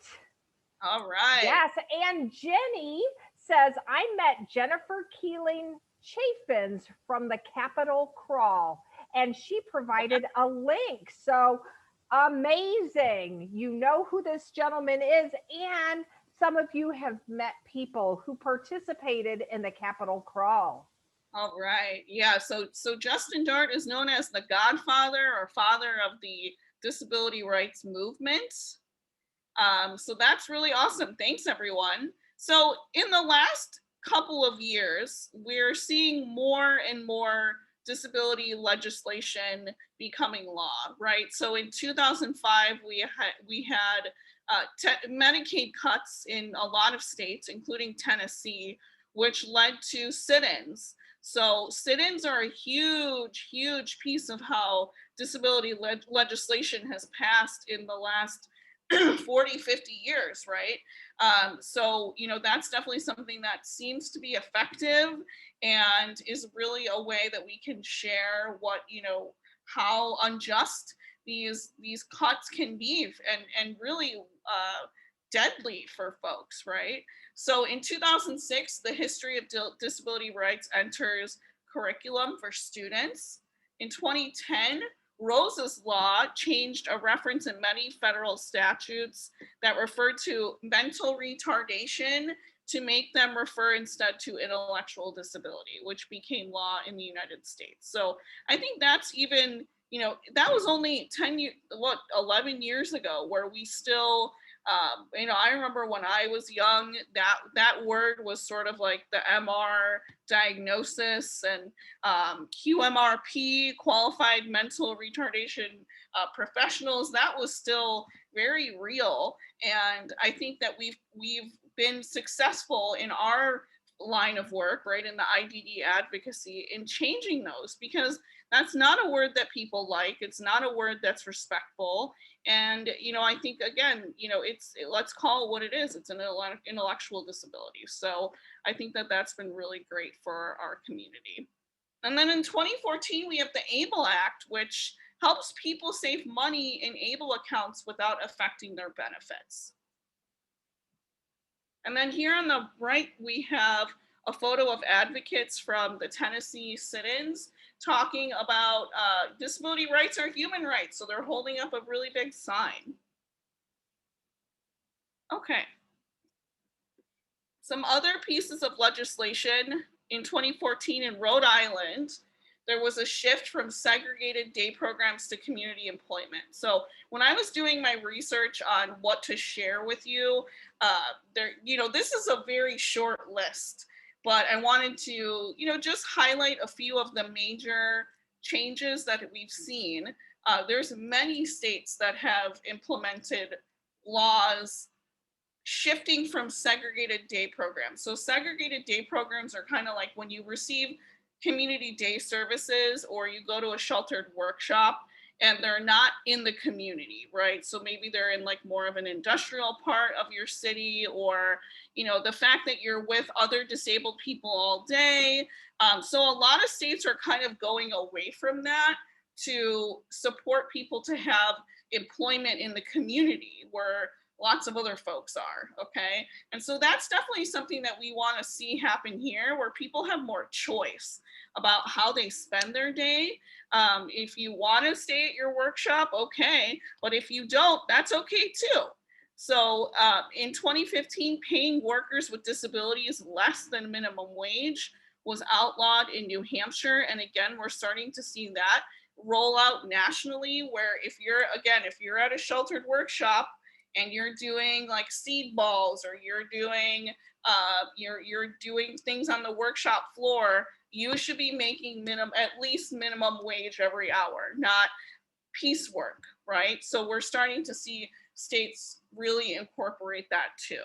All right. Yes. And Jenny says, I met Jennifer Keeling Chaffins from the Capitol Crawl, and she provided a link. So amazing. You know who this gentleman is, and some of you have met people who participated in the Capitol Crawl. All right. Yeah. So Justin Dart is known as the godfather or father of the disability rights movement. So that's really awesome. Thanks, everyone. So in the last couple of years, we're seeing more and more disability legislation becoming law, right? So in 2005, we had Medicaid cuts in a lot of states, including Tennessee, which led to sit-ins. So sit-ins are a huge, huge piece of how disability legislation has passed in the last 40, 50 years, right? So, you know, that's definitely something that seems to be effective and is really a way that we can share what, you know, how unjust these cuts can be and really deadly for folks, right? So in 2006, the history of disability rights enters curriculum for students. In 2010, Rose's Law changed a reference in many federal statutes that referred to mental retardation to make them refer instead to intellectual disability, which became law in the United States. So I think that's even, you know, that was only 11 years ago, where we still, you know, I remember when I was young, that word was sort of like the MR diagnosis, and QMRP, qualified mental retardation professionals, that was still very real. And I think that we've been successful in our line of work, right, in the IDD advocacy, in changing those, because that's not a word that people like. It's not a word that's respectful. And, you know, I think, again, you know, let's call it what it is. It's an intellectual disability. So I think that that's been really great for our community. And then in 2014, we have the ABLE Act, which helps people save money in ABLE accounts without affecting their benefits. And then here on the right, we have a photo of advocates from the Tennessee sit-ins talking about disability rights are human rights. So they're holding up a really big sign. Okay. Some other pieces of legislation in 2014 in Rhode Island, there was a shift from segregated day programs to community employment. So when I was doing my research on what to share with you, you know, this is a very short list, but I wanted to, you know, just highlight a few of the major changes that we've seen. There's many states that have implemented laws shifting from segregated day programs. So segregated day programs are kind of like when you receive community day services or you go to a sheltered workshop and they're not in the community, right? So maybe they're in like more of an industrial part of your city, or, you know, the fact that you're with other disabled people all day. So a lot of states are kind of going away from that to support people to have employment in the community where lots of other folks are, okay? And so that's definitely something that we want to see happen here, where people have more choice about how they spend their day. If you want to stay at your workshop, okay, but if you don't, that's okay too. So in 2015, paying workers with disabilities less than minimum wage was outlawed in New Hampshire. And again, we're starting to see that roll out nationally, where if you're at a sheltered workshop and you're doing like seed balls, or you're doing things on the workshop floor, you should be making at least minimum wage every hour, not piecework, right? So we're starting to see states really incorporate that too,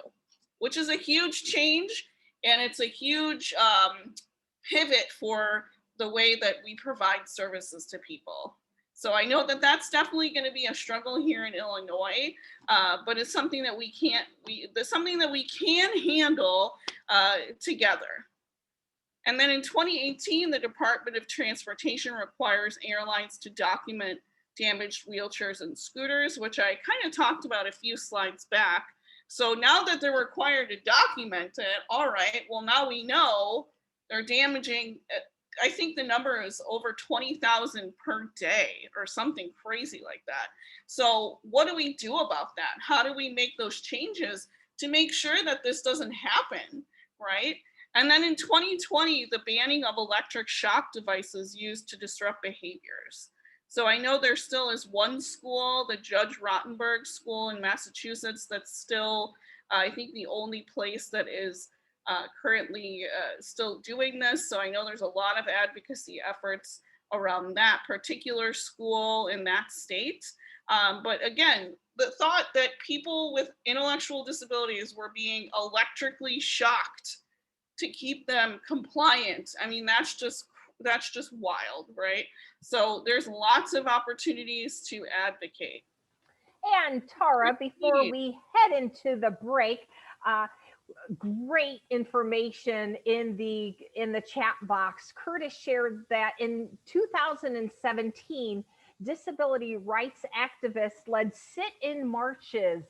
which is a huge change, and it's a huge pivot for the way that we provide services to people. So I know that that's definitely going to be a struggle here in Illinois, but it's something that we can handle together. And then in 2018, the Department of Transportation requires airlines to document damaged wheelchairs and scooters, which I kind of talked about a few slides back. So now that they're required to document it, all right, well, now we know they're damaging, I think the number is over 20,000 per day or something crazy like that. So what do we do about that? How do we make those changes to make sure that this doesn't happen, right? And then in 2020, the banning of electric shock devices used to disrupt behaviors. So I know there still is one school, the Judge Rottenberg School in Massachusetts, that's still, I think, the only place that is currently still doing this. So I know there's a lot of advocacy efforts around that particular school in that state. But again, the thought that people with intellectual disabilities were being electrically shocked to keep them compliant, I mean, that's just wild, right? So there's lots of opportunities to advocate. And Tara, before we head into the break, great information in the chat box. Curtis shared that in 2017, disability rights activists led sit-in marches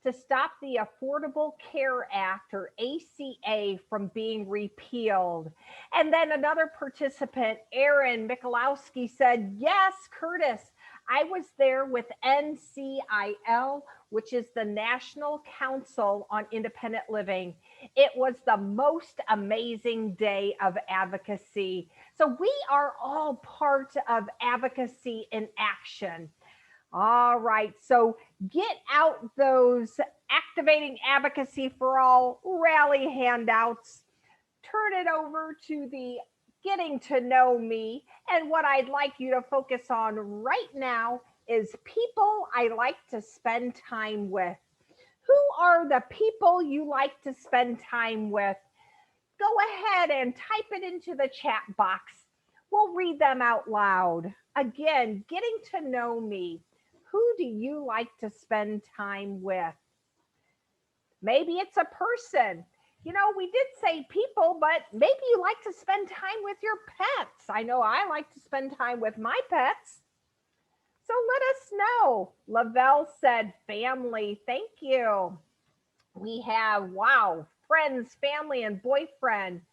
to stop the Affordable Care Act, or ACA, from being repealed. And then another participant, Aaron Michalowski, said, yes, Curtis, I was there with NCIL, which is the National Council on Independent Living. It was the most amazing day of advocacy. So we are all part of advocacy in action. All right, so get out those Activating Advocacy for All rally handouts. Turn it over to the Getting to Know Me. And what I'd like you to focus on right now is people I like to spend time with. Who are the people you like to spend time with? Go ahead and type it into the chat box. We'll read them out loud. Again, getting to know me. Who do you like to spend time with? Maybe it's a person. You know, we did say people, but maybe you like to spend time with your pets. I know I like to spend time with my pets. So let us know. Lavelle said family. Thank you. We have, wow, friends, family, and boyfriend.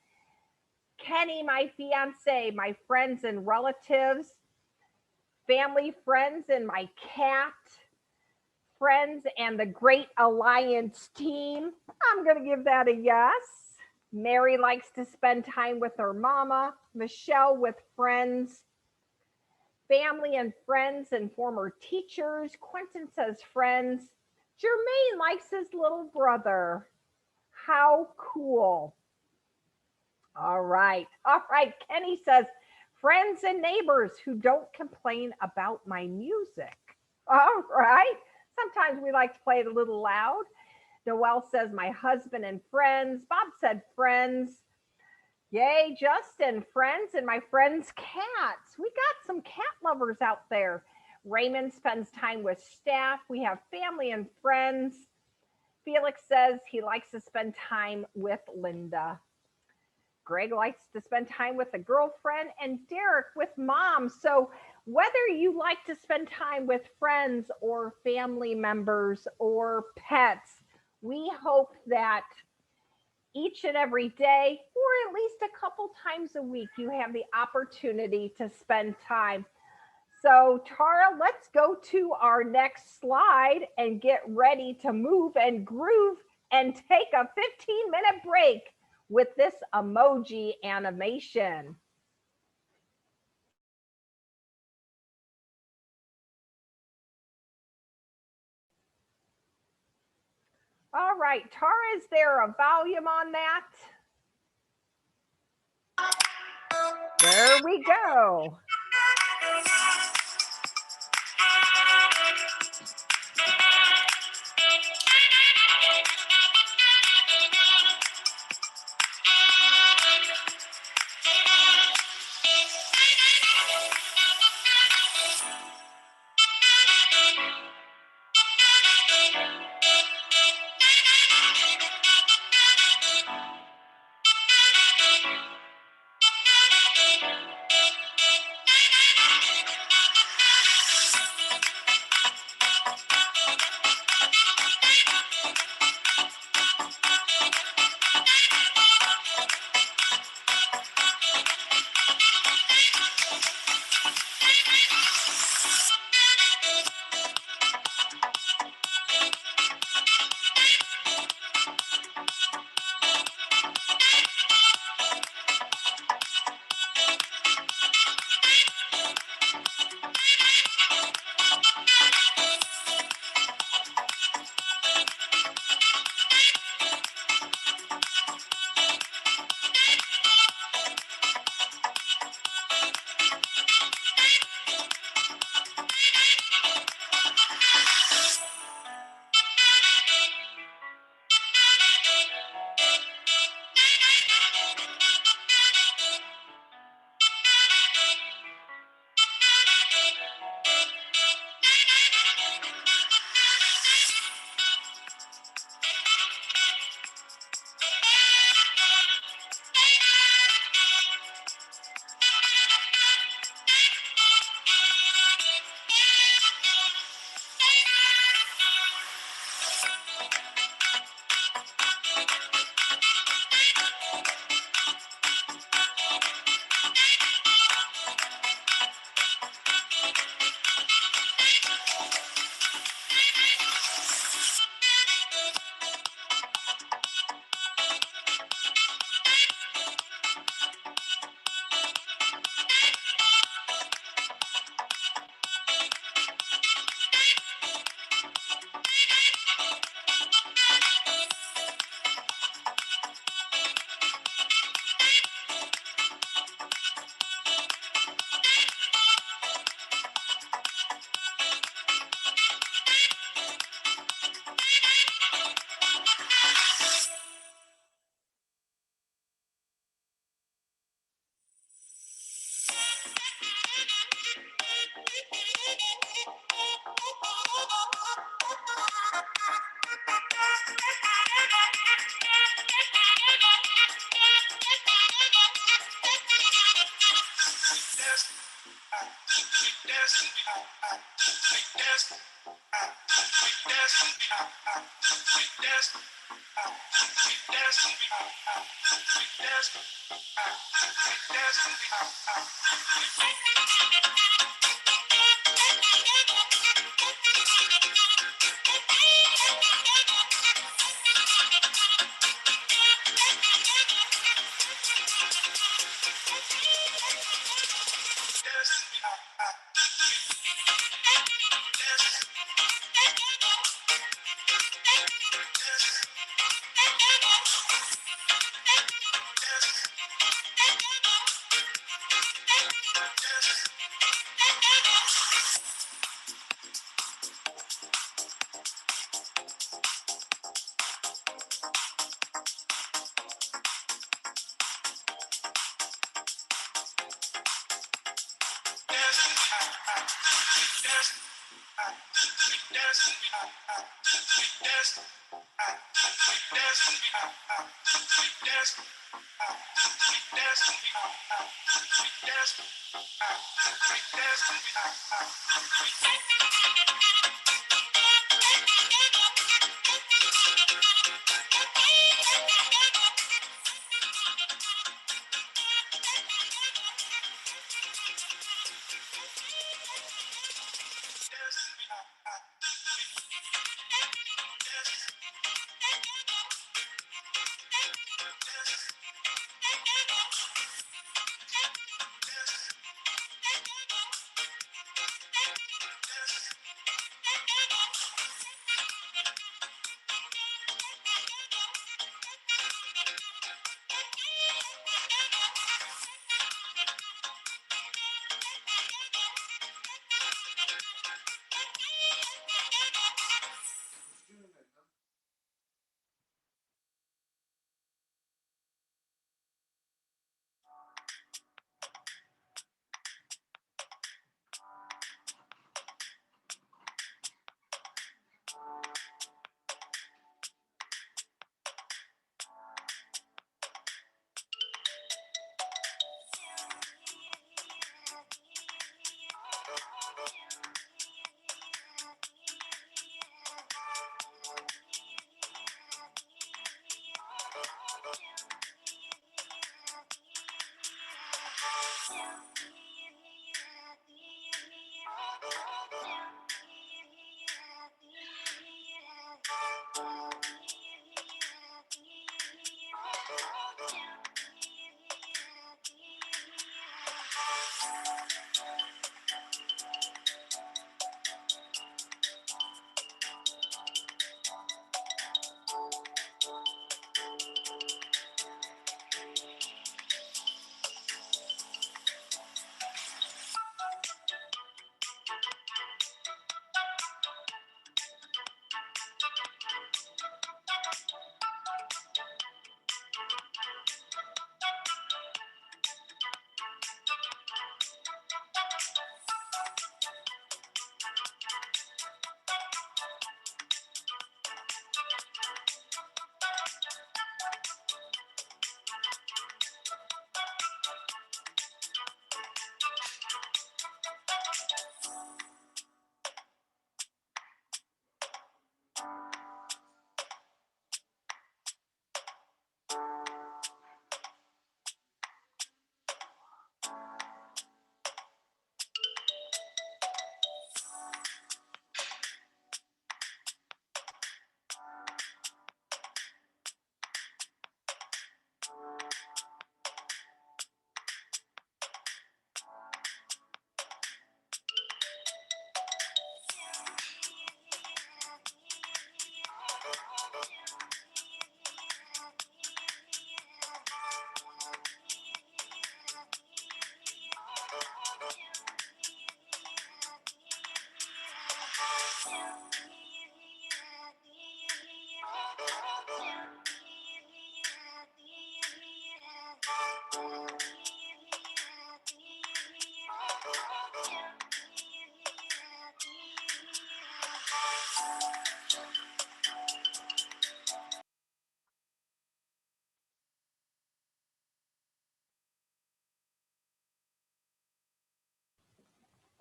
Kenny, my fiance, my friends and relatives. Family, friends, and my cat. Friends and the Great Alliance team. I'm going to give that a yes. Mary likes to spend time with her mama. Michelle with friends. Family and friends and former teachers. Quentin says friends. Jermaine likes his little brother. How cool. All right. Kenny says friends and neighbors who don't complain about my music. All right. Sometimes we like to play it a little loud. Noelle says my husband and friends. Bob said friends. Yay, Justin, friends and my friend's cats. We got some cat lovers out there. Raymond spends time with staff. We have family and friends. Felix says he likes to spend time with Linda. Greg likes to spend time with a girlfriend, and Derek with mom. So whether you like to spend time with friends or family members or pets, we hope that each and every day, or at least a couple times a week, you have the opportunity to spend time. So Tara, let's go to our next slide and get ready to move and groove and take a 15-minute break with this emoji animation. All right, Tara, is there a volume on that? There we go.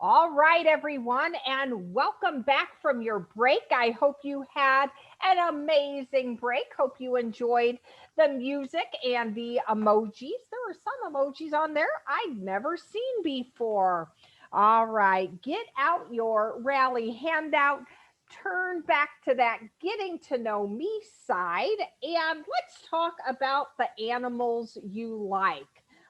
All right, everyone, and welcome back from your break. I hope you had an amazing break. Hope you enjoyed the music and the emojis. There are some emojis on there I've never seen before. All right, get out your rally handout, turn back to that getting to know me side, and let's talk about the animals you like.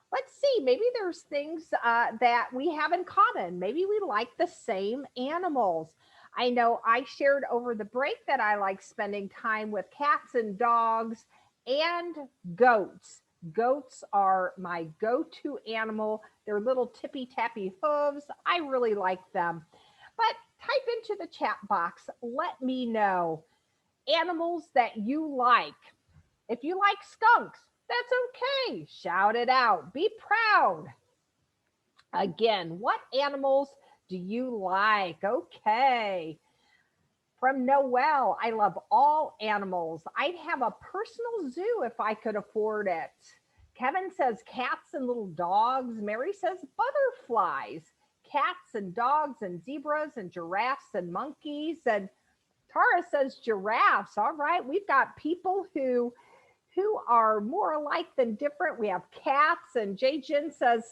Let's see, maybe there's things that we have in common. Maybe we like the same animals. I know I shared over the break that I like spending time with cats and dogs and goats. Goats are my go to animal. They're little tippy tappy hooves. I really like them. But type into the chat box, let me know animals that you like. If you like skunks, that's okay. Shout it out. Be proud. Again, what animals do you like? Okay. From Noel, I love all animals. I'd have a personal zoo if I could afford it. Kevin says cats and little dogs. Mary says butterflies. Cats and dogs and zebras and giraffes and monkeys. And Tara says giraffes. All right. We've got people who are more alike than different. We have cats, and Jay Jin says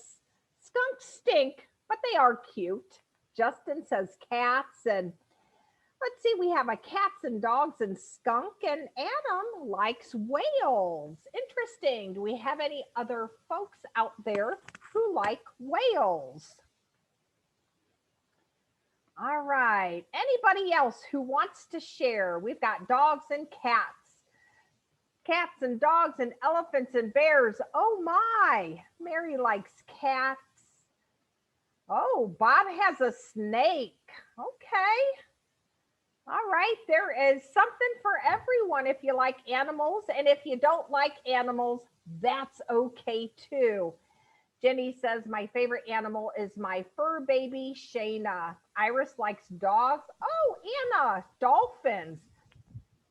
skunks stink, but they are cute. Justin says cats, and let's see, we have a cats and dogs and skunk, and Adam likes whales. Interesting. Do we have any other folks out there who like whales? All right. Anybody else who wants to share? We've got dogs and cats and dogs and elephants and bears. Oh my, Mary likes cats. Oh, Bob has a snake. Okay. All right, there is something for everyone if you like animals. And if you don't like animals, that's okay too. Jenny says, my favorite animal is my fur baby, Shayna. Iris likes dogs. Oh, Anna, dolphins.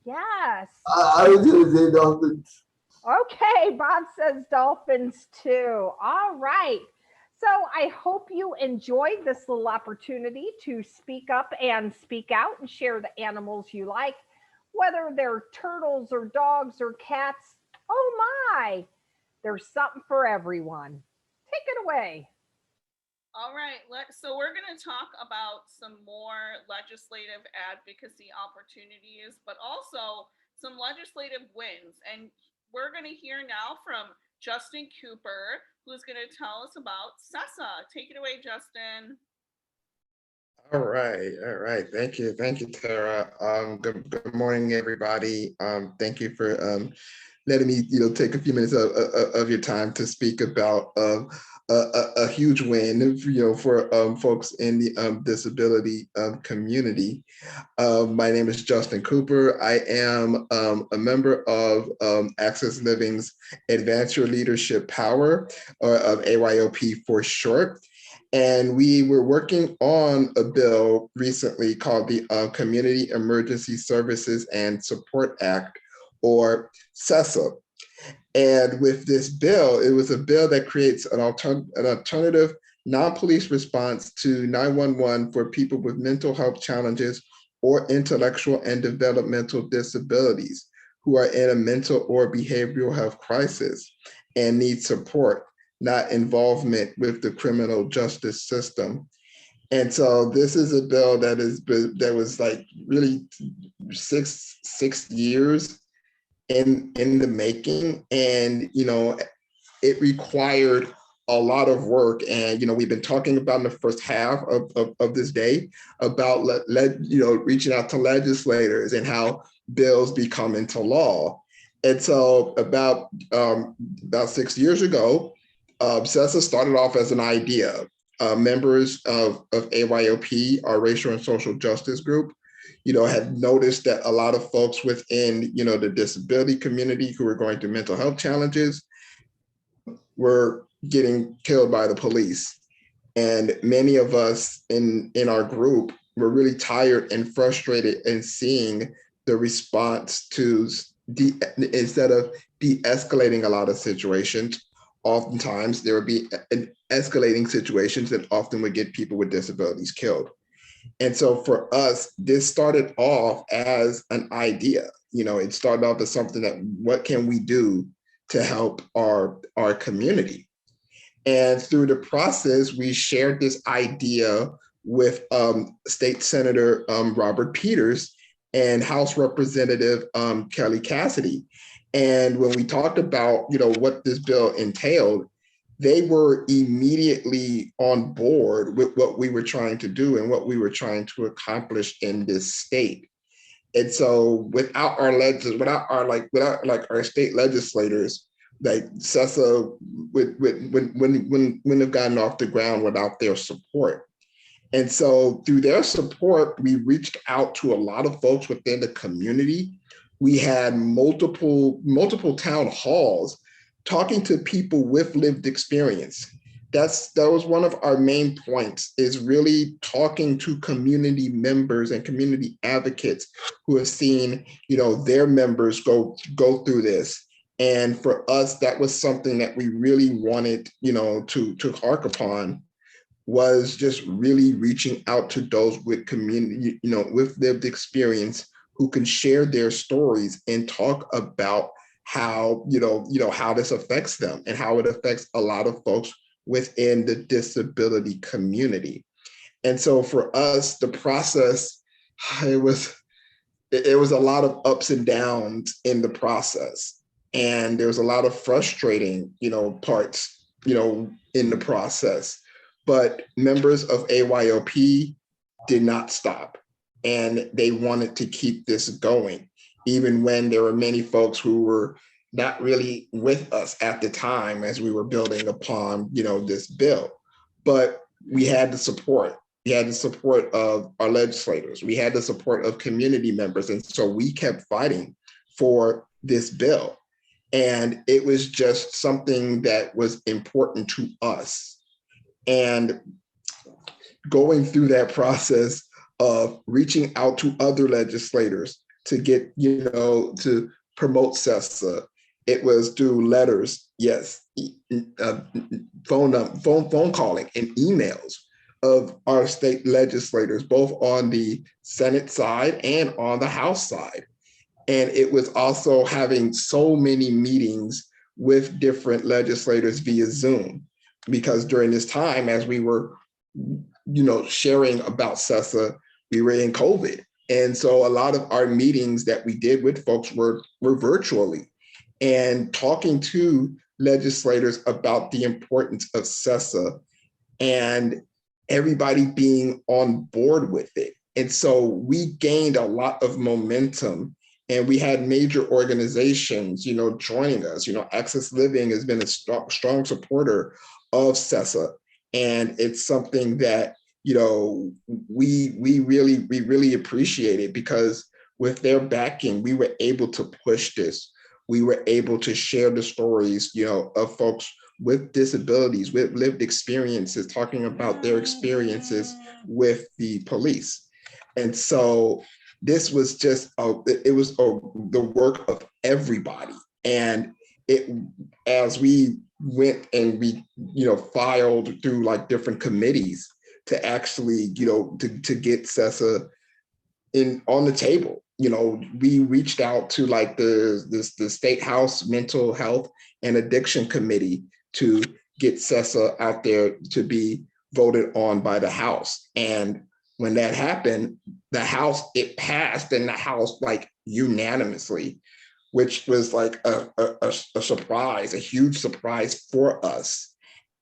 Yes. I was gonna say dolphins. Okay, Bob says dolphins too. All right. So I hope you enjoyed this little opportunity to speak up and speak out and share the animals you like, whether they're turtles or dogs or cats. Oh my, there's something for everyone. Take it away. All right, so we're going to talk about some more legislative advocacy opportunities, but also some legislative wins. And we're going to hear now from Justin Cooper, who's going to tell us about SESA. Take it away, Justin. All right. Thank you, Tara. Good morning, everybody. Thank you for letting me, take a few minutes of your time to speak about a huge win, for folks in the disability community. My name is Justin Cooper. I am a member of Access Living's Advance Your Leadership Power, or of AYOP for short. And we were working on a bill recently called the Community Emergency Services and Support Act, or SESA. And with this bill, it was a bill that creates an alternative non-police response to 911 for people with mental health challenges or intellectual and developmental disabilities who are in a mental or behavioral health crisis and need support, not involvement with the criminal justice system. And so this is a bill that was like really six years in the making, and it required a lot of work. And we've been talking about in the first half of this day about reaching out to legislators and how bills become into law. And so about 6 years ago, SESA started off as an idea. Members of AYOP, our racial and social justice group, had noticed that a lot of folks within, the disability community who were going through mental health challenges were getting killed by the police. And many of us in our group were really tired and frustrated in seeing the response to, instead of de-escalating a lot of situations, oftentimes there would be an escalating situations that often would get people with disabilities killed. And so for us, this started off as an idea. It started off as something that, what can we do to help our community? And through the process, we shared this idea with State Senator Robert Peters and House Representative Kelly Cassidy. And when we talked about, what this bill entailed, they were immediately on board with what we were trying to do and what we were trying to accomplish in this state. And so without our state legislators, like CESA wouldn't have gotten off the ground without their support. And so through their support, we reached out to a lot of folks within the community. We had multiple town halls talking to people with lived experience. That was one of our main points, is really talking to community members and community advocates who have seen, their members go through this. And for us, that was something that we really wanted, to hark upon, was just really reaching out to those with community, with lived experience, who can share their stories and talk about how, how this affects them and how it affects a lot of folks within the disability community. And so for us, the process, it was a lot of ups and downs in the process. And there was a lot of frustrating, parts, in the process. But members of AYOP did not stop, and they wanted to keep this going, even when there were many folks who were not really with us at the time as we were building upon, this bill. But we had the support. We had the support of our legislators. We had the support of community members. And so we kept fighting for this bill. And it was just something that was important to us. And going through that process of reaching out to other legislators to get, to promote CESA, it was through letters, yes, phone calling and emails of our state legislators, both on the Senate side and on the House side. And it was also having so many meetings with different legislators via Zoom, because during this time, as we were, sharing about CESA, we were in COVID. And so a lot of our meetings that we did with folks were virtually, and talking to legislators about the importance of CESA and everybody being on board with it. And so we gained a lot of momentum, and we had major organizations, joining us. Access Living has been a strong supporter of CESA. And it's something that, we really appreciate it, because with their backing, we were able to push this. We were able to share the stories, of folks with disabilities, with lived experiences, talking about their experiences with the police. And so this was just, the work of everybody. And as we went and we, filed through like different committees to actually, to get CESA on the table. We reached out to like the State House Mental Health and Addiction Committee to get CESA out there to be voted on by the House. And when that happened, it passed in the House like unanimously, which was like a surprise, a huge surprise for us.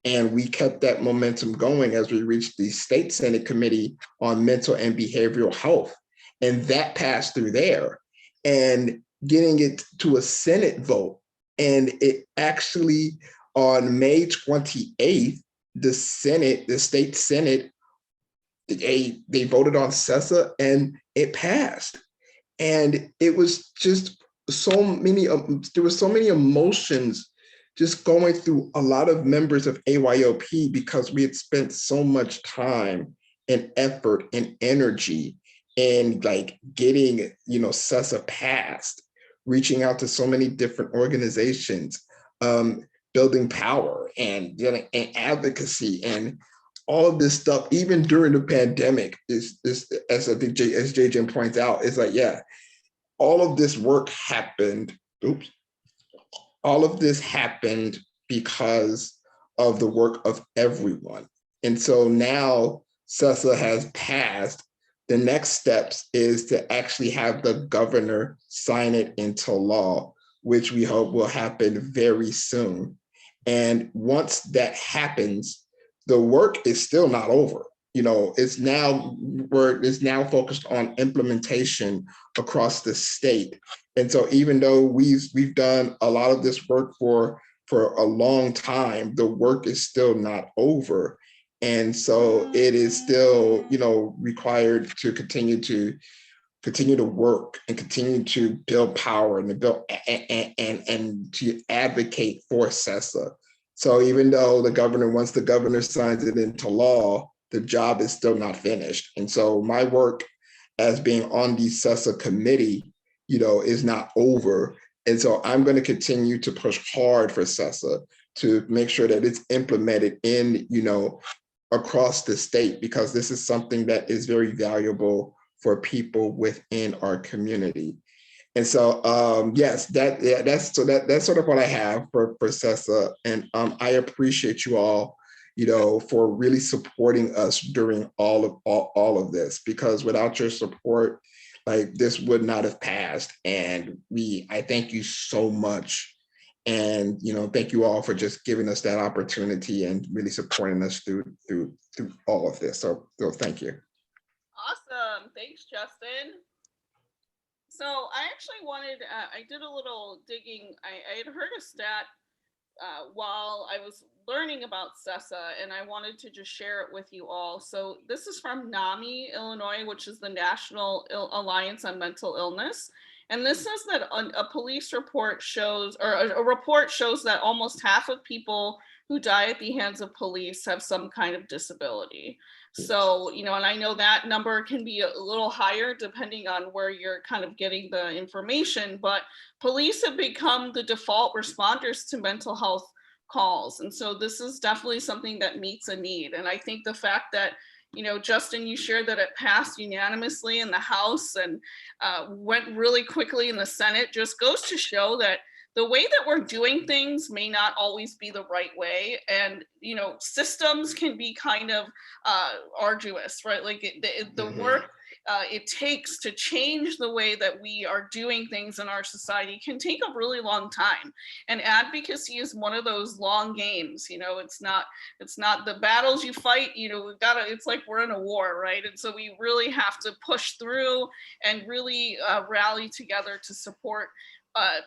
And we kept that momentum going as we reached the State Senate Committee on Mental and Behavioral Health. And that passed through there, and getting it to a Senate vote. And it actually, on May 28th, the State Senate, they voted on CESA and it passed. And it was just there were so many emotions just going through a lot of members of AYOP, because we had spent so much time and effort and energy and like getting, CESA passed, reaching out to so many different organizations, building power and advocacy and all of this stuff, even during the pandemic, is as I think as JJ points out, is like, yeah, all of this work happened. Oops. All of this happened because of the work of everyone. And so now CESA has passed. The next steps is to actually have the governor sign it into law, which we hope will happen very soon. And once that happens, the work is still not over. It's now focused on implementation across the state. And so even though we've done a lot of this work for a long time, the work is still not over. And so it is still, required to continue to work and continue to build power and to build and to advocate for CESA. So even though once the governor signs it into law, the job is still not finished. And so my work as being on the CESA committee, is not over. And so I'm going to continue to push hard for CESA to make sure that it's implemented in, across the state, because this is something that is very valuable for people within our community. And so, yes, that's sort of what I have for CESA. And I appreciate you all, for really supporting us during all of this, because without your support, like, this would not have passed. And I thank you so much. And, thank you all for just giving us that opportunity and really supporting us through all of this. So thank you. Awesome. Thanks, Justin. So I actually wanted, I did a little digging. I had heard a stat while I was learning about CESA, and I wanted to just share it with you all. So this is from NAMI, Illinois, which is the National Alliance on Mental Illness. And this says that a police report shows, or a report shows that almost half of people who die at the hands of police have some kind of disability. So, and I know that number can be a little higher depending on where you're kind of getting the information, but police have become the default responders to mental health calls. And so this is definitely something that meets a need. And I think the fact that, Justin, you shared that it passed unanimously in the House and went really quickly in the Senate just goes to show that the way that we're doing things may not always be the right way. And, systems can be kind of arduous, right? Like the work it takes to change the way that we are doing things in our society can take a really long time. And advocacy is one of those long games. It's not the battles you fight, it's like we're in a war, right? And so we really have to push through and really rally together to support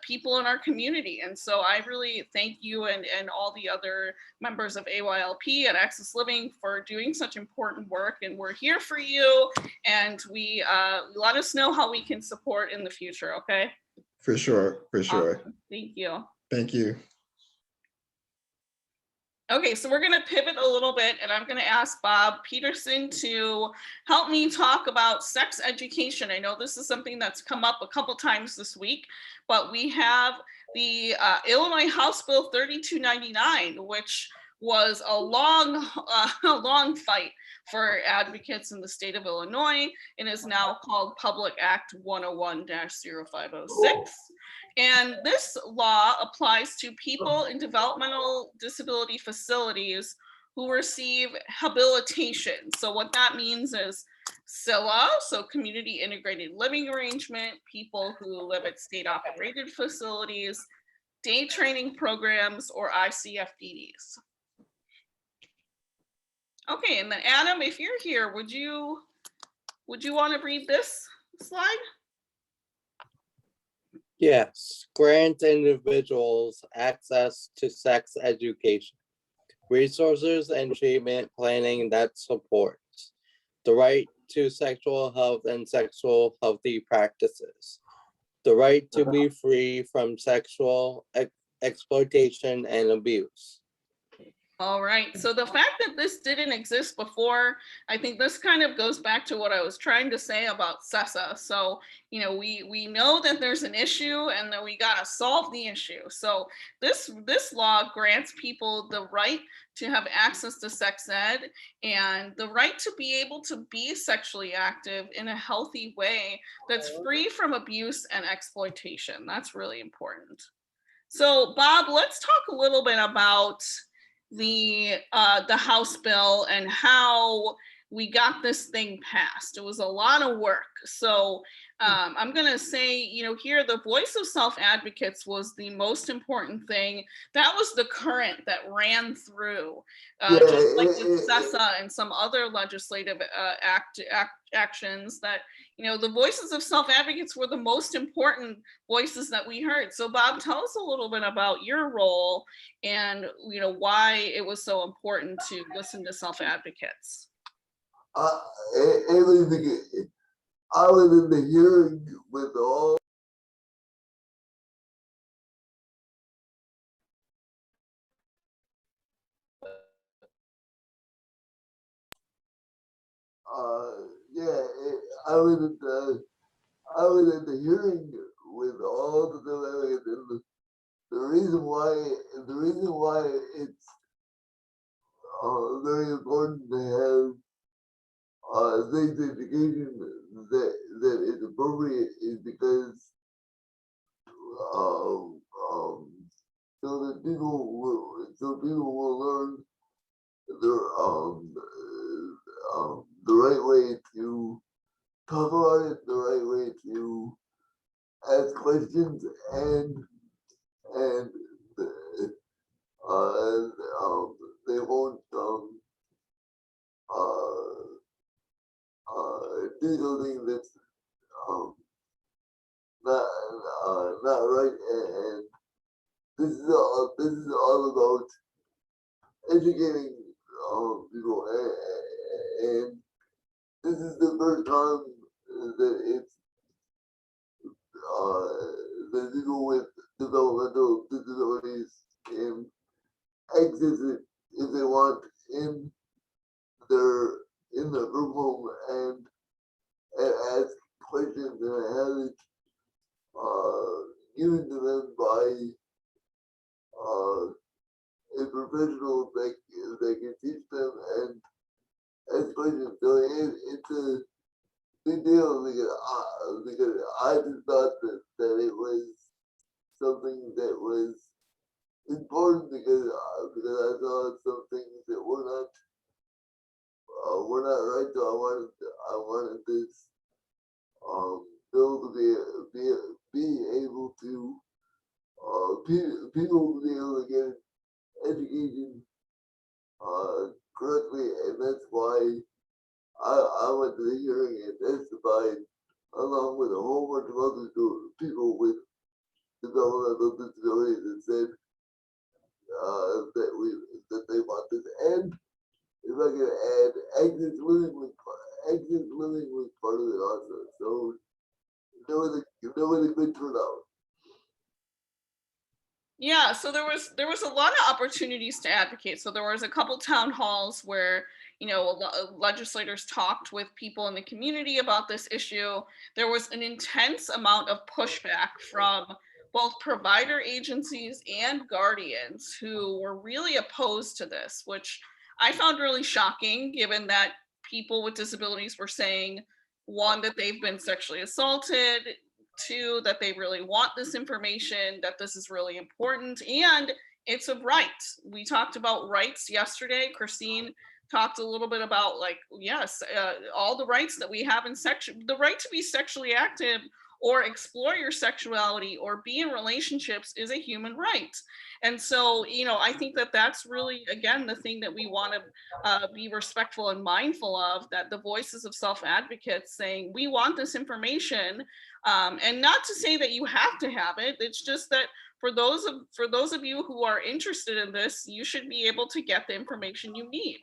people in our community. And so I really thank you and all the other members of AYLP and Access Living for doing such important work. And we're here for you. And we let us know how we can support in the future, okay? For sure. Thank you. Thank you. Okay, so we're going to pivot a little bit, and I'm going to ask Bob Peterson to help me talk about sex education. I know this is something that's come up a couple times this week, but we have the Illinois House Bill 3299, which was a long fight for advocates in the state of Illinois, and is now called Public Act 101-0506. And this law applies to people in developmental disability facilities who receive habilitation. So what that means is CILA, so community integrated living arrangement, people who live at state operated facilities, day training programs, or ICFDDs. Okay, and then Adam, if you're here, would you want to read this slide? Yes, grant individuals access to sex education, resources and treatment planning that supports the right to sexual health and sexual healthy practices, the right to be free from sexual exploitation and abuse, All right. So the fact that this didn't exist before, I think this kind of goes back to what I was trying to say about CESA. So, you know, we know that there's an issue and that we got to solve the issue. So this law grants people the right to have access to sex ed and the right to be able to be sexually active in a healthy way that's free from abuse and exploitation. That's really important. So Bob, let's talk a little bit about the House bill and how we got this thing passed. It was a lot of work. So I'm going to say, you know, here the voice of self-advocates was the most important thing. That was the current that ran through, just like with CESA and some other legislative actions that, you know, the voices of self-advocates were the most important voices that we heard. So Bob, tell us a little bit about your role and, you know, why it was so important to listen to self-advocates. I was in the hearing with all. I was at the hearing with all the delegates, and the reason why it's very important to have sex education that is appropriate is because so people will learn the right way to talk about it, the right way to ask questions, and they won't do something that's not right, and this is all about educating people, and this is the first time that it's that people with developmental disabilities can access it if they want in their group home and ask questions and have it given to them by a professional that can teach them and ask questions. So it's a big deal because I just thought that it was something that was important because I saw some things that were not right. So I wanted this bill to be able to people to be able to get education correctly, and that's why I went to the hearing and testified along with a whole bunch of other people with developmental disabilities and said that they want this. And if I can add, access living was part of it also. So there was a good turnout. Yeah, so there was a lot of opportunities to advocate. So there was a couple town halls where, you know, legislators talked with people in the community about this issue. There was an intense amount of pushback from both provider agencies and guardians who were really opposed to this, which I found really shocking given that people with disabilities were saying, one, that they've been sexually assaulted, two, that they really want this information, that this is really important, and it's a right. We talked about rights yesterday. Christine talked a little bit about, like, yes, all the rights that we have in the right to be sexually active or explore your sexuality or be in relationships is a human right. And so, you know, I think that that's really, again, the thing that we want to be respectful and mindful of, that the voices of self-advocates saying, we want this information, and not to say that you have to have it. It's just that for those of you who are interested in this, you should be able to get the information you need.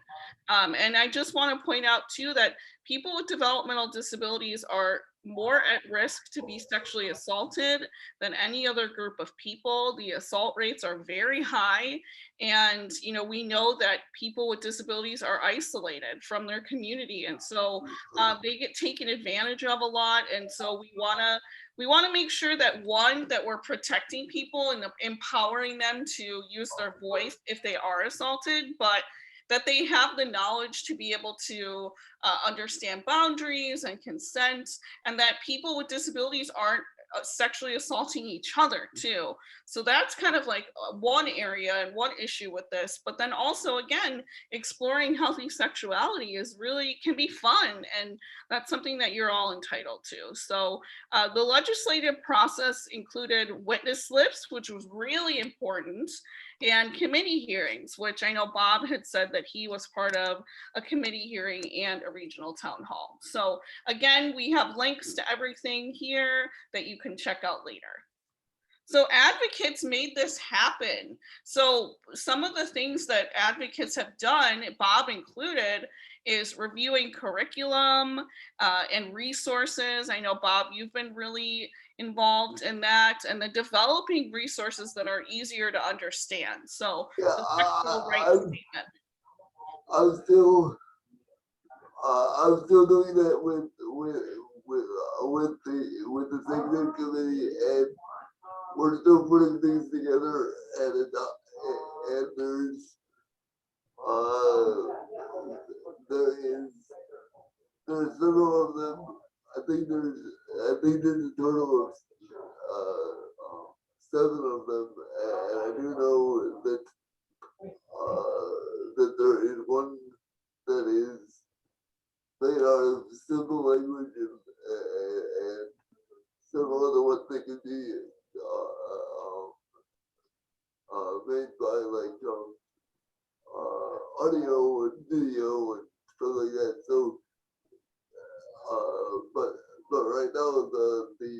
And I just want to point out too that people with developmental disabilities are more at risk to be sexually assaulted than any other group of people. The assault rates are very high. And, we know that people with disabilities are isolated from their community. And so they get taken advantage of a lot. And so we want to make sure that that we're protecting people and empowering them to use their voice if they are assaulted, but that they have the knowledge to be able to understand boundaries and consent, and that people with disabilities aren't sexually assaulting each other too. So that's kind of like one area and one issue with this. But then also, again, exploring healthy sexuality can be fun, and that's something that you're all entitled to. So the legislative process included witness slips, which was really important, and committee hearings, which I know Bob had said that he was part of a committee hearing and a regional town hall. So again, we have links to everything here that you can check out later. So advocates made this happen. So some of the things that advocates have done, Bob included, is reviewing curriculum and resources. I know, Bob, you've been really involved in that, and the developing resources that are easier to understand. So Yeah, the sexual rights statement. I'm still doing that with the executive committee, and we're still putting things together, and there's several of them. I think there's a total of 7 of them, and I do know that there is one that is made out of simple language, and several other ones that can be made by like audio and video and stuff like that. So, but right now the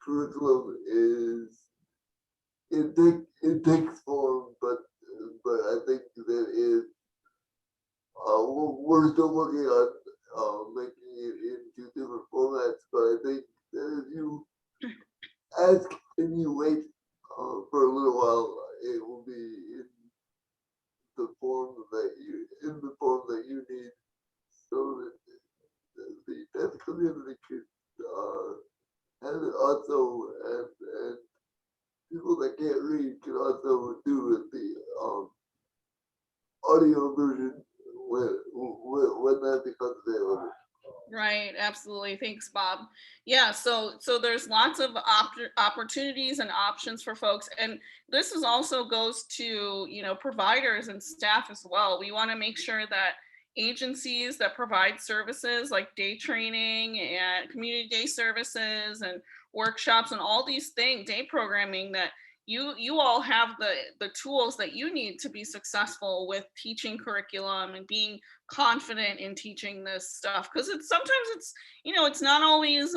curriculum it takes form, but I think that we're still working on making it into different formats. But I think that if you ask and you wait for a little while, it will be in the form that you need, so that the deaf community could have it also, and people that can't read can also do it, the audio version when that becomes available. Right, absolutely. Thanks, Bob. Yeah, so there's lots of opportunities and options for folks, and this is also goes to providers and staff as well. We want to make sure that agencies that provide services like day training and community day services and workshops and all these things, day programming, that you all have the tools that you need to be successful with teaching curriculum and being confident in teaching this stuff, because sometimes it's not always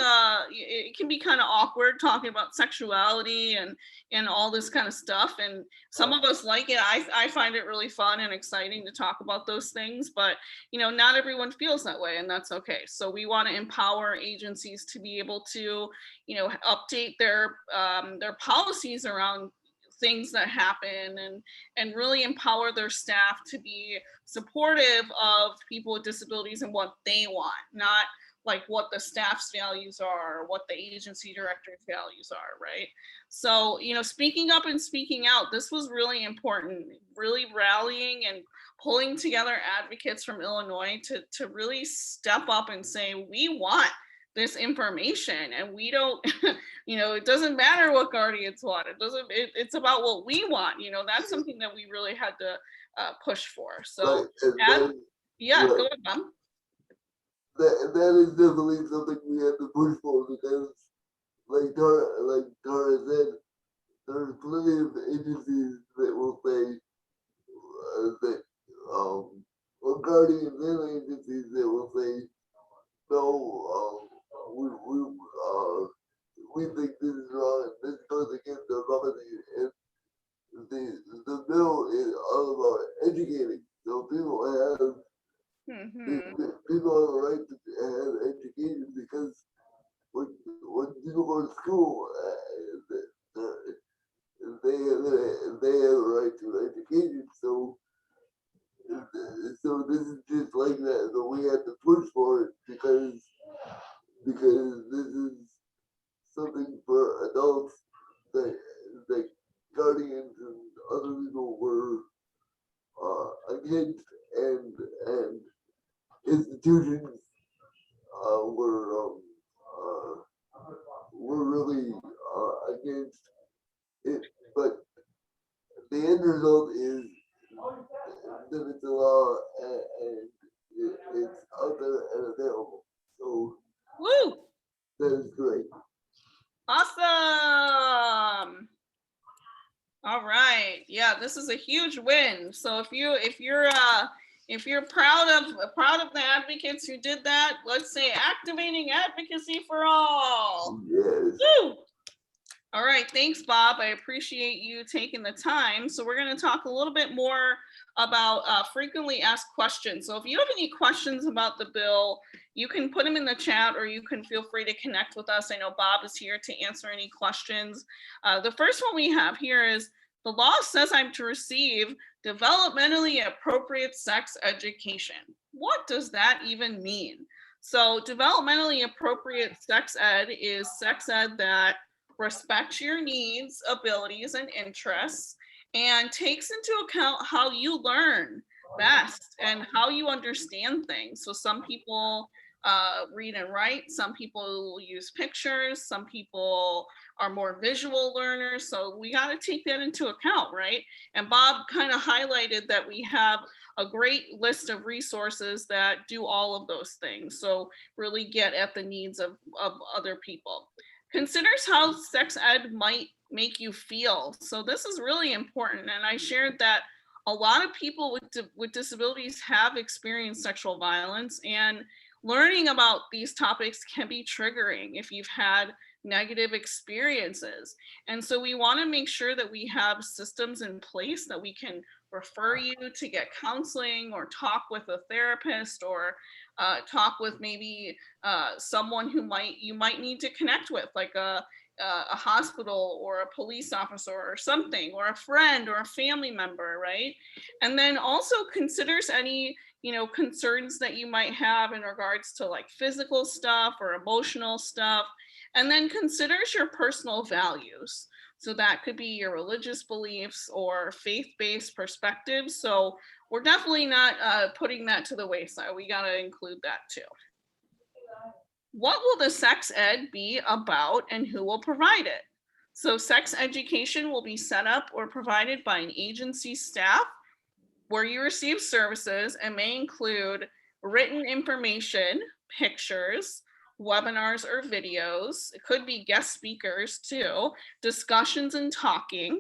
it can be kind of awkward talking about sexuality and all this kind of stuff, and some of us like it. I find it really fun and exciting to talk about those things, but not everyone feels that way, and that's okay. So we want to empower agencies to be able to update their policies around things that happen, and really empower their staff to be supportive of people with disabilities and what they want, not like what the staff's values are or what the agency director's values are, right? So, speaking up and speaking out, this was really important, really rallying and pulling together advocates from Illinois to really step up and say, we want this information, and we don't it doesn't matter what guardians want. It's about what we want. That's something that we really had to push for. So right, yeah, right. go ahead, Mom. That is definitely something we have to push for, because like Tara said, there's plenty of agencies that will say that or guardians and agencies that will say no, we think this is wrong, and this goes against our policy. And the bill is all about educating. So people have People have a right to have education because when people go to school, they have a right to education. So this is just like that. So we have to push for it because this is something for adults that guardians and other people were against, and institutions were really against it. But the end result is that it's a law, and it's out there and available. So Woo! that is great. Awesome. All right. Yeah, this is a huge win. So if you're proud of the advocates who did that, let's say activating advocacy for all. Yes. Woo! All right, thanks, Bob. I appreciate you taking the time. So we're going to talk a little bit more about frequently asked questions. So if you have any questions about the bill, you can put them in the chat, or you can feel free to connect with us. I know Bob is here to answer any questions. The first one we have here is, the law says I'm to receive developmentally appropriate sex education. What does that even mean? So developmentally appropriate sex ed is sex ed that respects your needs, abilities, and interests, and takes into account how you learn best and how you understand things. So some people read and write, some people use pictures, some people are more visual learners. So we got to take that into account, right? And Bob kind of highlighted that we have a great list of resources that do all of those things. So really get at the needs of other people. Considers how sex ed might make you feel. So this is really important. And I shared that a lot of people with disabilities have experienced sexual violence, and learning about these topics can be triggering if you've had negative experiences. And so we want to make sure that we have systems in place that we can refer you to get counseling, or talk with a therapist, or talk with maybe someone who you might need to connect with, like a hospital or a police officer or something, or a friend or a family member, right? And then also considers any concerns that you might have in regards to like physical stuff or emotional stuff, and then considers your personal values. So that could be your religious beliefs or faith-based perspectives. So we're definitely not putting that to the wayside. We got to include that too. What will the sex ed be about, and who will provide it? So sex education will be set up or provided by an agency staff where you receive services, and may include written information, pictures, webinars or videos. It could be guest speakers too, discussions and talking,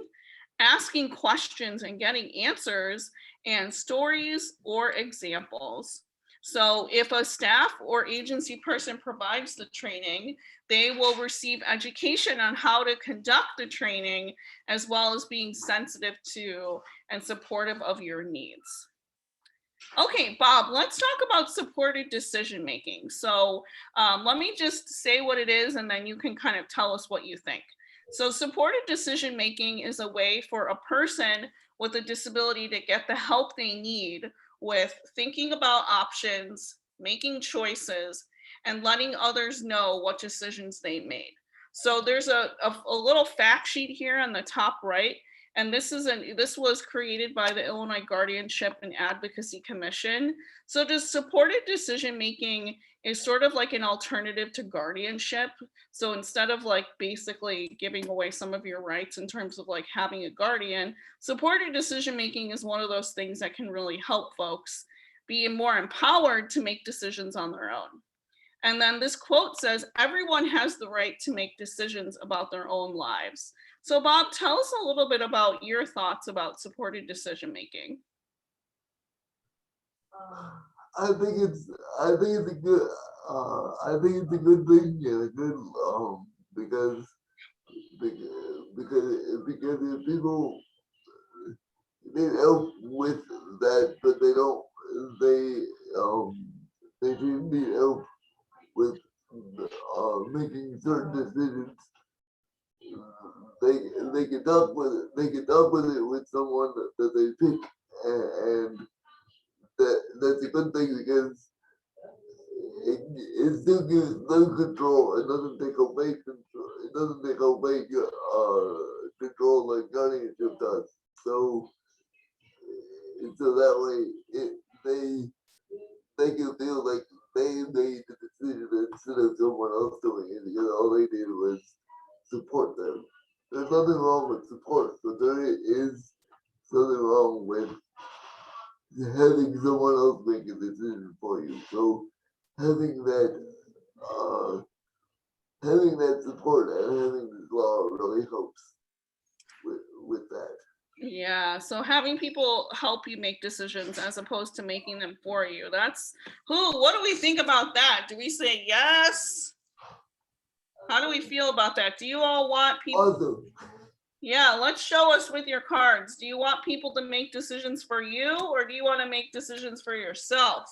asking questions and getting answers, and stories or examples. So if a staff or agency person provides the training, they will receive education on how to conduct the training, as well as being sensitive to and supportive of your needs. Okay, Bob, let's talk about supported decision-making. So let me just say what it is, and then you can kind of tell us what you think. So supported decision-making is a way for a person with a disability to get the help they need with thinking about options, making choices, and letting others know what decisions they made. So there's a little fact sheet here on the top right. And this was created by the Illinois Guardianship and Advocacy Commission. So just supported decision-making is sort of like an alternative to guardianship. So instead of like basically giving away some of your rights in terms of like having a guardian, supported decision-making is one of those things that can really help folks be more empowered to make decisions on their own. And then this quote says, everyone has the right to make decisions about their own lives. So Bob, tell us a little bit about your thoughts about supported decision-making. I think it's a good thing, and a good because if people need help with that, but they don't they they do need help with making certain decisions. They can talk with it. They can talk with it with someone that they pick, and that's a good thing because it still gives them control. It doesn't take away control. It doesn't take away control like guardianship does. So that way they can feel like they made the decision instead of someone else doing it because all they did was support them. There's nothing wrong with support, but there is something wrong with having someone else make a decision for you. So having uh, that support and having this law really helps with that. Yeah, so having people help you make decisions as opposed to making them for you. What do we think about that? Do we say yes? How do we feel about that? Do you all want people? Awesome. Yeah, let's show us with your cards. Do you want people to make decisions for you, or do you want to make decisions for yourself?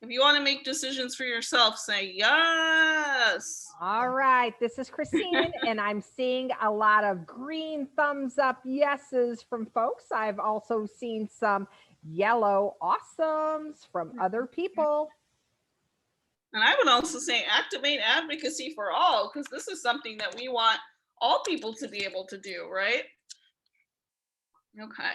If you want to make decisions for yourself, say yes. All right, this is Christine, and I'm seeing a lot of green thumbs up yeses from folks. I've also seen some yellow awesomes from other people. And I would also say activate advocacy for all, because this is something that we want all people to be able to do, right? Okay.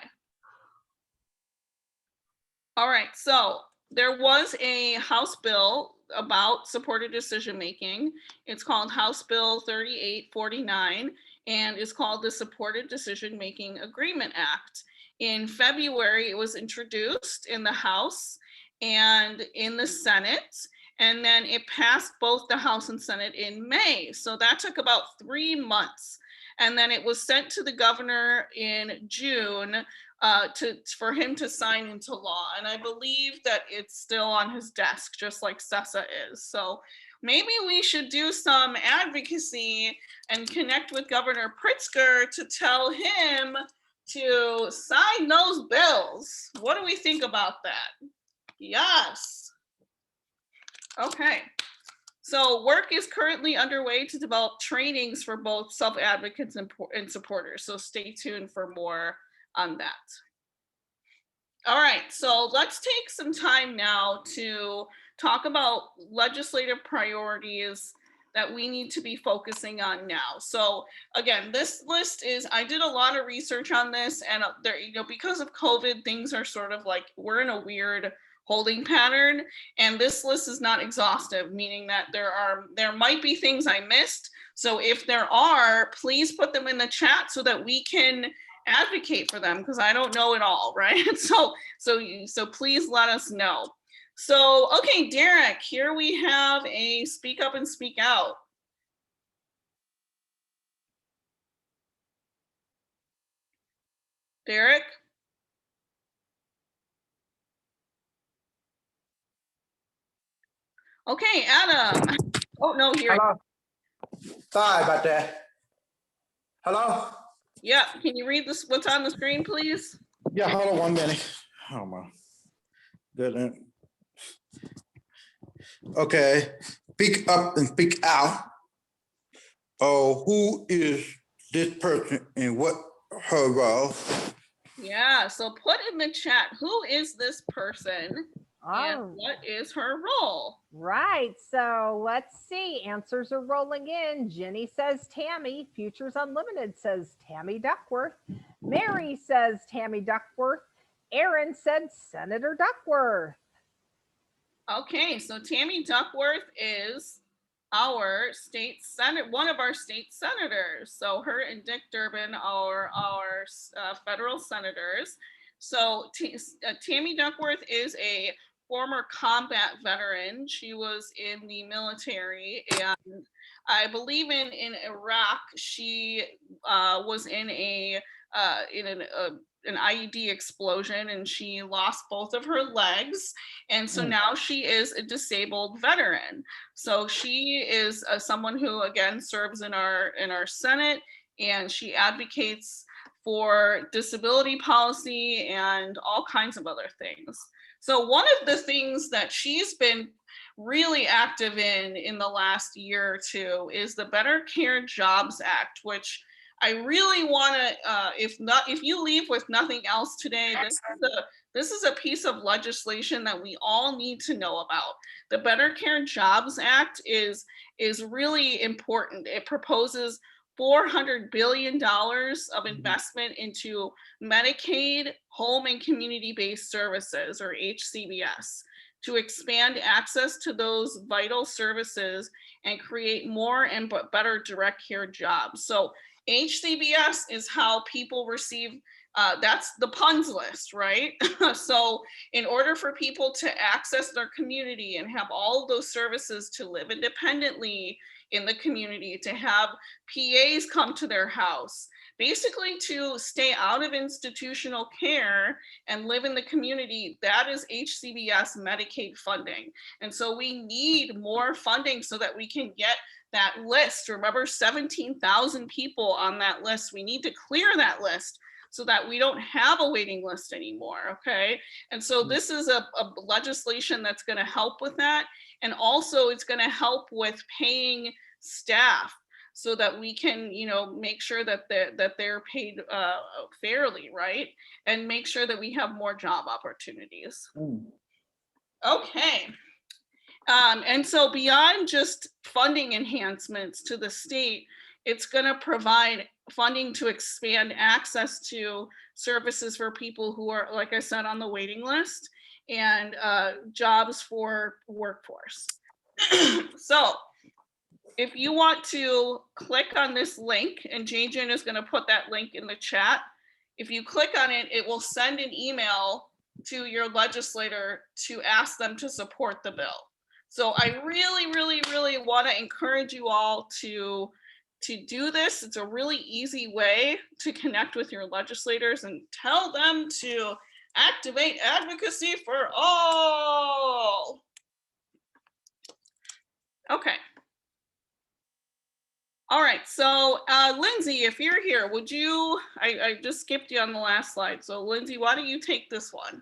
All right, so there was a House bill about supported decision making. It's called House Bill 3849, and it's called the Supported Decision Making Agreement Act. In February, it was introduced in the House and in the Senate, and then it passed both the House and Senate in May. So that took about 3 months. And then it was sent to the governor in June for him to sign into law. And I believe that it's still on his desk, just like CESA is. So maybe we should do some advocacy and connect with Governor Pritzker to tell him to sign those bills. What do we think about that? Yes. Okay. So work is currently underway to develop trainings for both self-advocates and supporters. So stay tuned for more on that. All right, so let's take some time now to talk about legislative priorities that we need to be focusing on now. So again, this list is, I did a lot of research on this, and there, because of COVID, things are sort of like, we're in a weird holding pattern, and this list is not exhaustive, meaning that there might be things I missed. So if there are, please put them in the chat so that we can advocate for them, because I don't know it all, right? So please let us know. So, okay, Derek, here we have a speak up and speak out. Derek? Okay, Adam. Oh, no, here. Hello. Sorry about that. Hello? Yeah, can you read this? What's on the screen, please? Yeah, hold on 1 minute. Oh my goodness. Okay, speak up and speak out. Oh, who is this person and what her role? Yeah, so put in the chat, who is this person and what is her role? Right, so let's see, answers are rolling in. Jenny says Tammy, Futures Unlimited says Tammy Duckworth. Mary says Tammy Duckworth. Aaron said Senator Duckworth. Okay, so Tammy Duckworth is our state senate, one of our state senators. So her and Dick Durbin are our federal senators. So Tammy Duckworth is a former combat veteran. She was in the military, and I believe in Iraq. She was in an IED explosion, and she lost both of her legs, and so now she is a disabled veteran. So she is someone who again serves in our Senate, and she advocates for disability policy and all kinds of other things. So one of the things that she's been really active in the last year or two is the Better Care Jobs Act, which I really want to, if you leave with nothing else today, this is a piece of legislation that we all need to know about. The Better Care Jobs Act is really important. It proposes $400 billion of investment into Medicaid, home and community-based services, or HCBS, to expand access to those vital services and create more and better direct care jobs. So HCBS is how people receive, that's the PUNS list, right? So in order for people to access their community and have all of those services, to live independently in the community, to have PAs come to their house, basically to stay out of institutional care and live in the community, that is HCBS Medicaid funding. And so we need more funding so that we can get that list. Remember, 17,000 people on that list. We need to clear that list so that we don't have a waiting list anymore, okay? And so this is a legislation that's gonna help with that. And also it's gonna help with paying staff so that we can, make sure that they're paid fairly, right? And make sure that we have more job opportunities. Okay. And so beyond just funding enhancements to the state, it's going to provide funding to expand access to services for people who are, like I said, on the waiting list, and jobs for workforce. So if you want to click on this link, and Jane is going to put that link in the chat. If you click on it, it will send an email to your legislator to ask them to support the bill. So I really, really, really want to encourage you all to do this. It's a really easy way to connect with your legislators and tell them to activate advocacy for all. Okay. All right, so Lindsay, if you're here, would you, I just skipped you on the last slide. So Lindsay, why don't you take this one?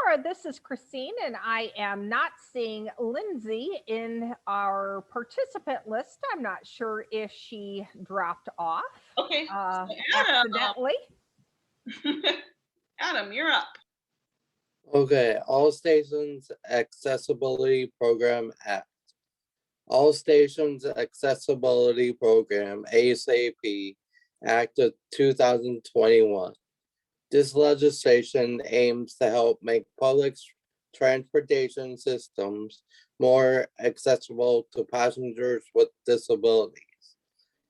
Tara, this is Christine, and I am not seeing Lindsay in our participant list. I'm not sure if she dropped off. Okay, accidentally. Adam, you're up. Okay, All Stations Accessibility Program Act. All Stations Accessibility Program, ASAP, Act of 2021. This legislation aims to help make public transportation systems more accessible to passengers with disabilities.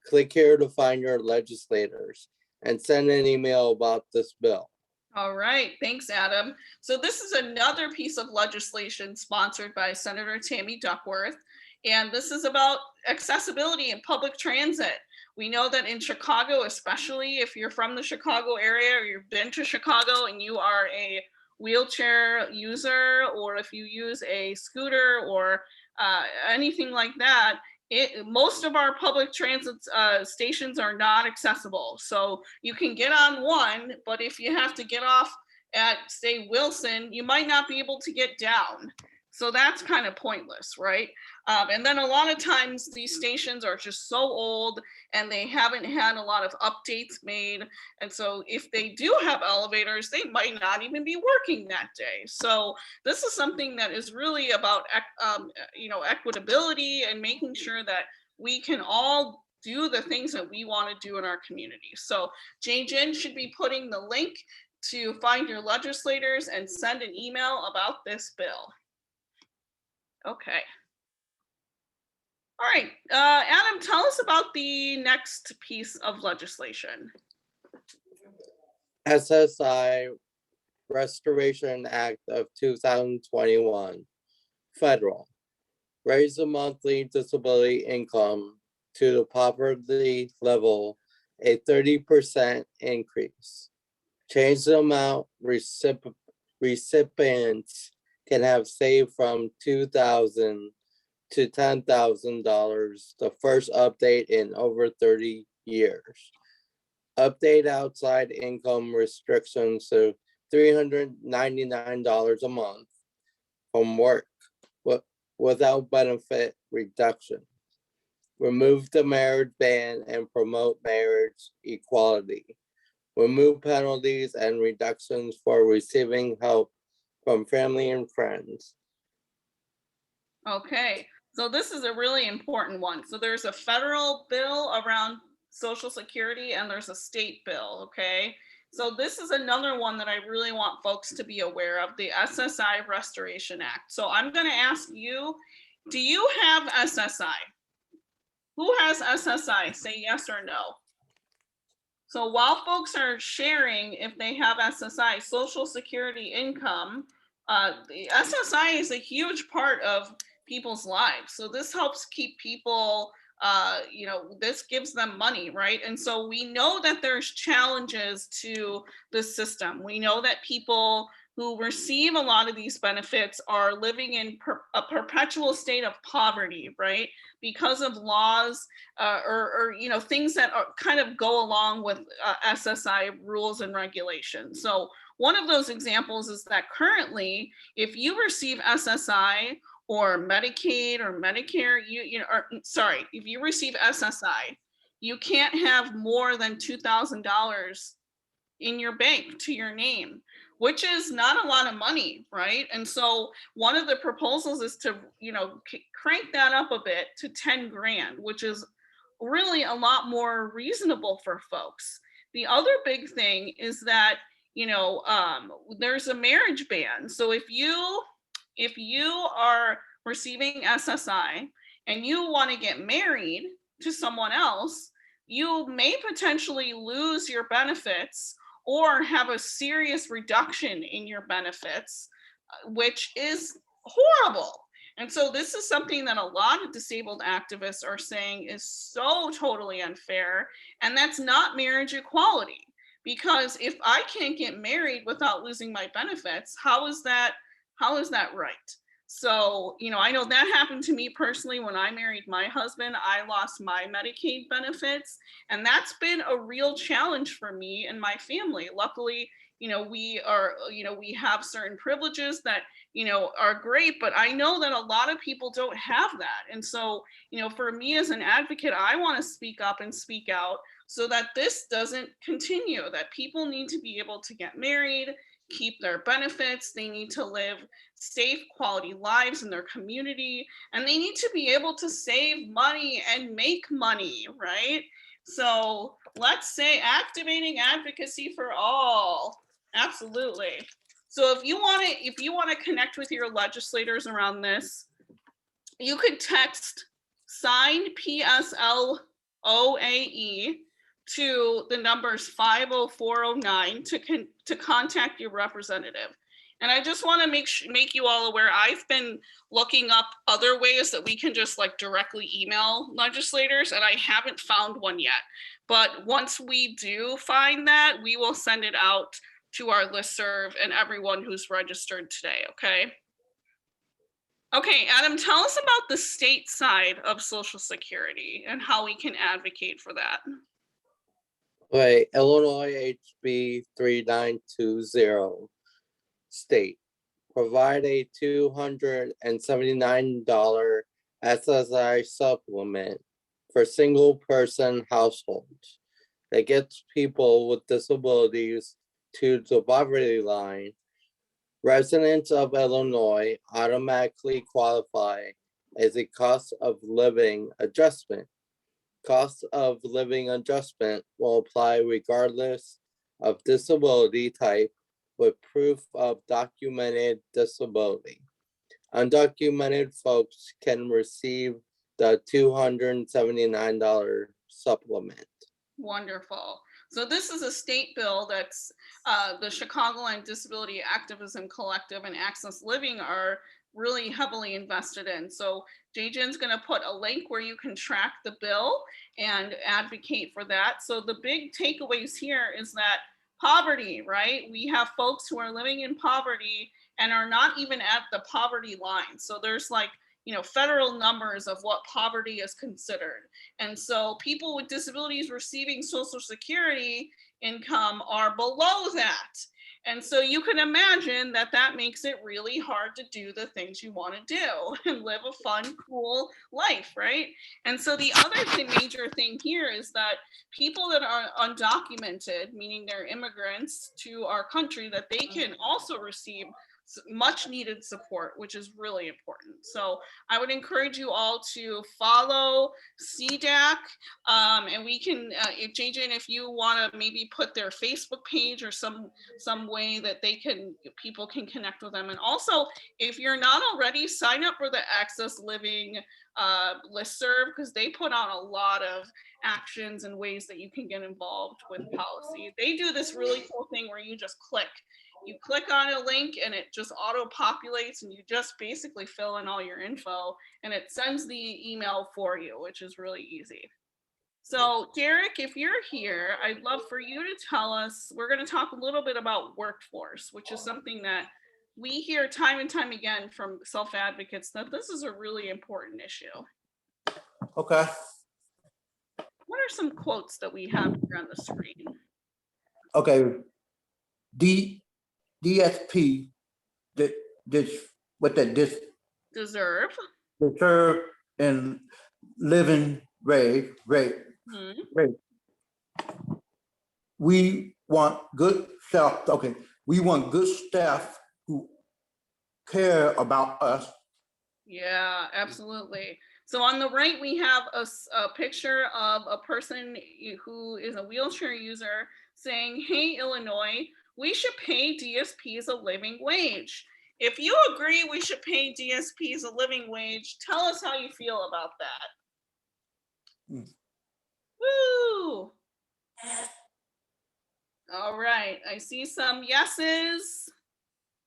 Click here to find your legislators and send an email about this bill. All right, thanks, Adam. So this is another piece of legislation sponsored by Senator Tammy Duckworth. And this is about accessibility in public transit. We know that in Chicago, especially if you're from the Chicago area or you've been to Chicago and you are a wheelchair user, or if you use a scooter or anything like that, most of our public transit stations are not accessible. So you can get on one, but if you have to get off at, say, Wilson, you might not be able to get down. So that's kind of pointless, right? And then a lot of times these stations are just so old and they haven't had a lot of updates made. And so if they do have elevators, they might not even be working that day. So this is something that is really about, equitability and making sure that we can all do the things that we want to do in our community. So Jane should be putting the link to find your legislators and send an email about this bill. Okay. All right, Adam, tell us about the next piece of legislation. SSI Restoration Act of 2021, federal. Raise the monthly disability income to the poverty level, a 30% increase. Change the amount recipients can have saved from $2,000 to $10,000, the first update in over 30 years. update outside income restrictions to $399 a month from work without benefit reduction, remove the marriage ban and promote marriage equality, remove penalties and reductions for receiving help from family and friends. Okay, so this is a really important one. So there's a federal bill around Social Security and there's a state bill, okay? So this is another one that I really want folks to be aware of, the SSI Restoration Act. So I'm gonna ask you, do you have SSI? Who has SSI? Say yes or no. So while folks are sharing if they have SSI, Social Security income, the SSI is a huge part of people's lives. So this helps keep people, this gives them money, right? And so we know that there's challenges to the system. We know that people who receive a lot of these benefits are living in a perpetual state of poverty, right? Because of laws or things that are, kind of go along with SSI rules and regulations. So one of those examples is that currently, if you receive SSI or Medicaid or Medicare, if you receive SSI, you can't have more than $2,000 in your bank to your name, which is not a lot of money, right? And so one of the proposals is to, crank that up a bit to 10 grand, which is really a lot more reasonable for folks. The other big thing is that, there's a marriage ban. So if you are receiving SSI and you want to get married to someone else, you may potentially lose your benefits or have a serious reduction in your benefits, which is horrible. And so this is something that a lot of disabled activists are saying is so totally unfair, and that's not marriage equality. Because if I can't get married without losing my benefits, how is that right? So, I know that happened to me personally when I married my husband. I lost my Medicaid benefits, and that's been a real challenge for me and my family. Luckily, we have certain privileges that, are great, but I know that a lot of people don't have that. And so, for me as an advocate, I want to speak up and speak out so that this doesn't continue, that people need to be able to get married, keep their benefits, they need to live safe, quality lives in their community, and they need to be able to save money and make money, right? So let's say activating advocacy for all. Absolutely. So if you want to connect with your legislators around this, you could text signed PSLOAE to the numbers 50409 to contact your representative. And I just want to make you all aware, I've been looking up other ways that we can just directly email legislators, and I haven't found one yet. But once we do find that, we will send it out to our listserv and everyone who's registered today, okay? Okay, Adam, tell us about the state side of Social Security and how we can advocate for that. Okay, Illinois HB 3920 state, provide a $279 SSI supplement for single person households that gets people with disabilities to the poverty line. Residents of Illinois automatically qualify as a cost of living adjustment. Cost of living adjustment will apply regardless of disability type with proof of documented disability. Undocumented folks can receive the $279 supplement. Wonderful. So this is a state bill that's the Chicagoland Disability Activism Collective and Access Living are really heavily invested in. So JJ's going to put a link where you can track the bill and advocate for that. So the big takeaways here is that poverty, right? We have folks who are living in poverty and are not even at the poverty line. So there's federal numbers of what poverty is considered. And so people with disabilities receiving Social Security income are below that. And so you can imagine that that makes it really hard to do the things you want to do and live a fun, cool life, right? And so the other major thing here is that people that are undocumented, meaning they're immigrants to our country, that they can also receive much needed support, which is really important. So I would encourage you all to follow CDAC, and we can, if JJ, if you want to maybe put their Facebook page or some way that people can connect with them. And also, if you're not already, sign up for the Access Living listserv, because they put out a lot of actions and ways that you can get involved with policy. They do this really cool thing where you just click on a link and it just auto populates, and you just basically fill in all your info and it sends the email for you, which is really easy. So Derek, if you're here, I'd love for you to tell us, we're going to talk a little bit about workforce, which is something that we hear time and time again from self-advocates, that this is a really important issue. Okay. What are some quotes that we have here on the screen? Okay. DSP, Deserve. deserve and living rate. We want good staff. Okay, we want good staff who care about us. Yeah, absolutely. So on the right, we have a picture of a person who is a wheelchair user saying, "Hey, Illinois, we should pay DSPs a living wage." If you agree we should pay DSPs a living wage, tell us how you feel about that. Woo! All right, I see some yeses.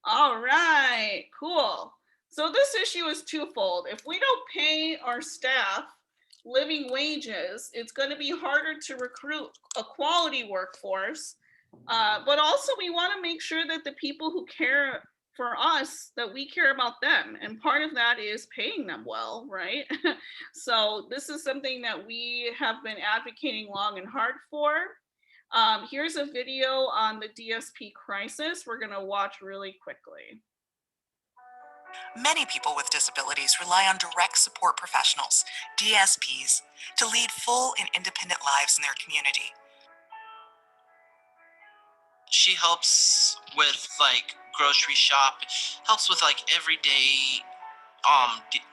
All right, cool. So this issue is twofold. If we don't pay our staff living wages, it's going to be harder to recruit a quality workforce. But also we want to make sure that the people who care for us, that we care about them. And part of that is paying them well, right? So this is something that we have been advocating long and hard for. Here's a video on the DSP crisis we're going to watch really quickly. Many people with disabilities rely on direct support professionals, DSPs, to lead full and independent lives in their community. She helps with like grocery shop, helps with like everyday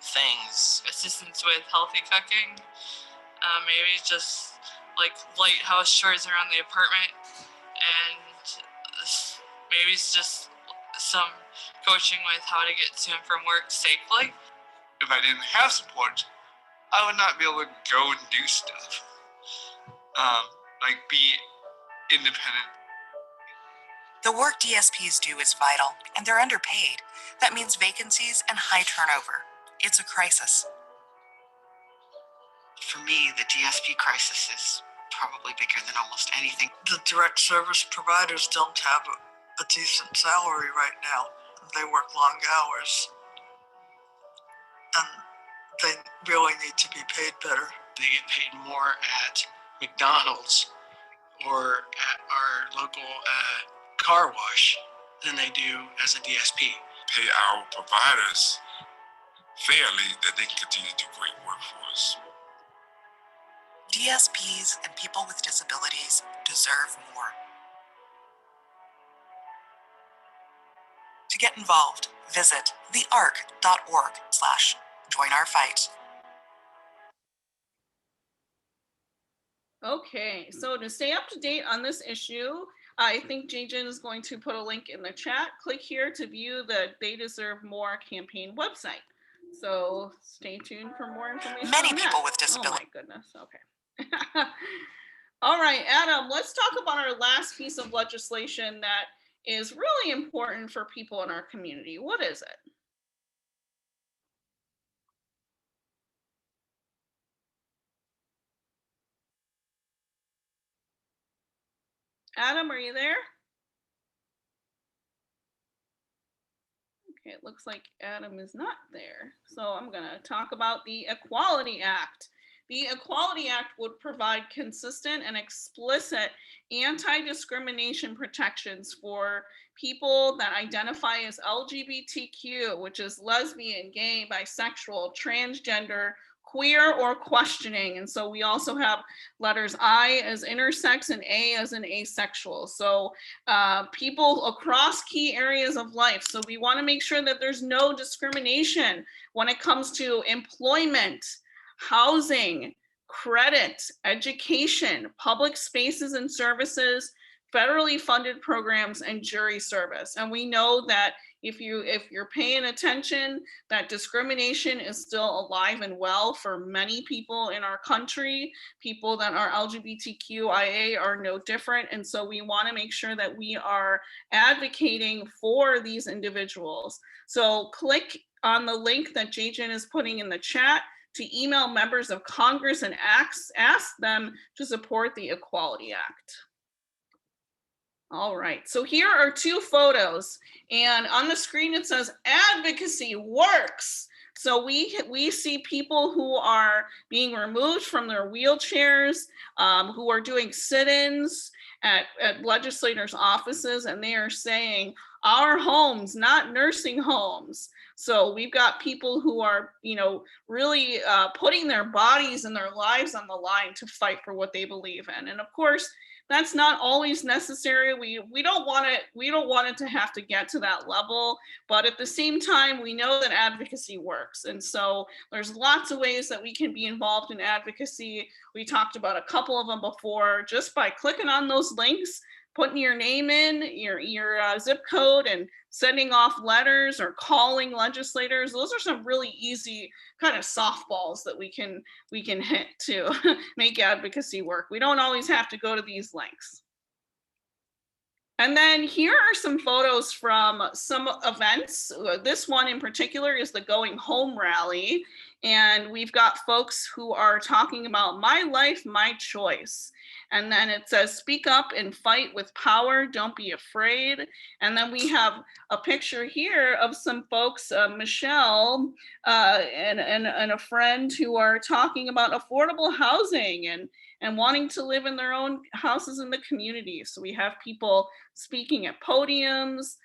things. Assistance with healthy cooking, maybe just like light house chores around the apartment, and maybe it's just some coaching with how to get to and from work safely. If I didn't have support, I would not be able to go and do stuff. Like be independent. The work DSPs do is vital, and they're underpaid. That means vacancies and high turnover. It's a crisis. For me, the DSP crisis is probably bigger than almost anything. The direct service providers don't have a decent salary right now. They work long hours, and they really need to be paid better. They get paid more at McDonald's or at our local car wash than they do as a DSP. Pay our providers fairly that they can continue to do great work for us. DSPs and people with disabilities deserve more. To get involved, visit thearc.org/joinourfight. Okay, so to stay up to date on this issue, I think Jane is going to put a link in the chat. Click here to view the They Deserve More campaign website. So stay tuned for more information. Many on people that. with disabilities. Oh my goodness, okay. All right, Adam, let's talk about our last piece of legislation that is really important for people in our community. What is it? Adam, are you there? Okay, it looks like Adam is not there. So I'm going to talk about the Equality Act. The Equality Act would provide consistent and explicit anti-discrimination protections for people that identify as LGBTQ, which is lesbian, gay, bisexual, transgender, queer, or questioning. And so we also have letters I as intersex and A as an asexual. So people across key areas of life. So we want to make sure that there's no discrimination when it comes to employment, housing, credit, education, public spaces and services, federally funded programs, and jury service. And we know that if you're paying attention, that discrimination is still alive and well for many people in our country. People that are LGBTQIA are no different. And so we want to make sure that we are advocating for these individuals. So click on the link that Jajan is putting in the chat to email members of Congress and ask them to support the Equality Act. All right, so here are two photos, and on the screen it says advocacy works. So we see people who are being removed from their wheelchairs, who are doing sit-ins at legislators' offices, and they are saying, our homes, not nursing homes. So we've got people who are, really putting their bodies and their lives on the line to fight for what they believe in. And of course, that's not always necessary. We don't want it to have to get to that level, but at the same time, we know that advocacy works. And so there's lots of ways that we can be involved in advocacy. We talked about a couple of them before, just by clicking on those links, putting your name in, your zip code, and sending off letters or calling legislators. Those are some really easy kind of softballs that we can hit to make advocacy work. We don't always have to go to these links. And then here are some photos from some events. This one in particular is the Going Home rally. And we've got folks who are talking about my life, my choice. And then it says, speak up and fight with power, don't be afraid. And then we have a picture here of some folks, Michelle and a friend, who are talking about affordable housing and wanting to live in their own houses in the community. So we have people speaking at podiums,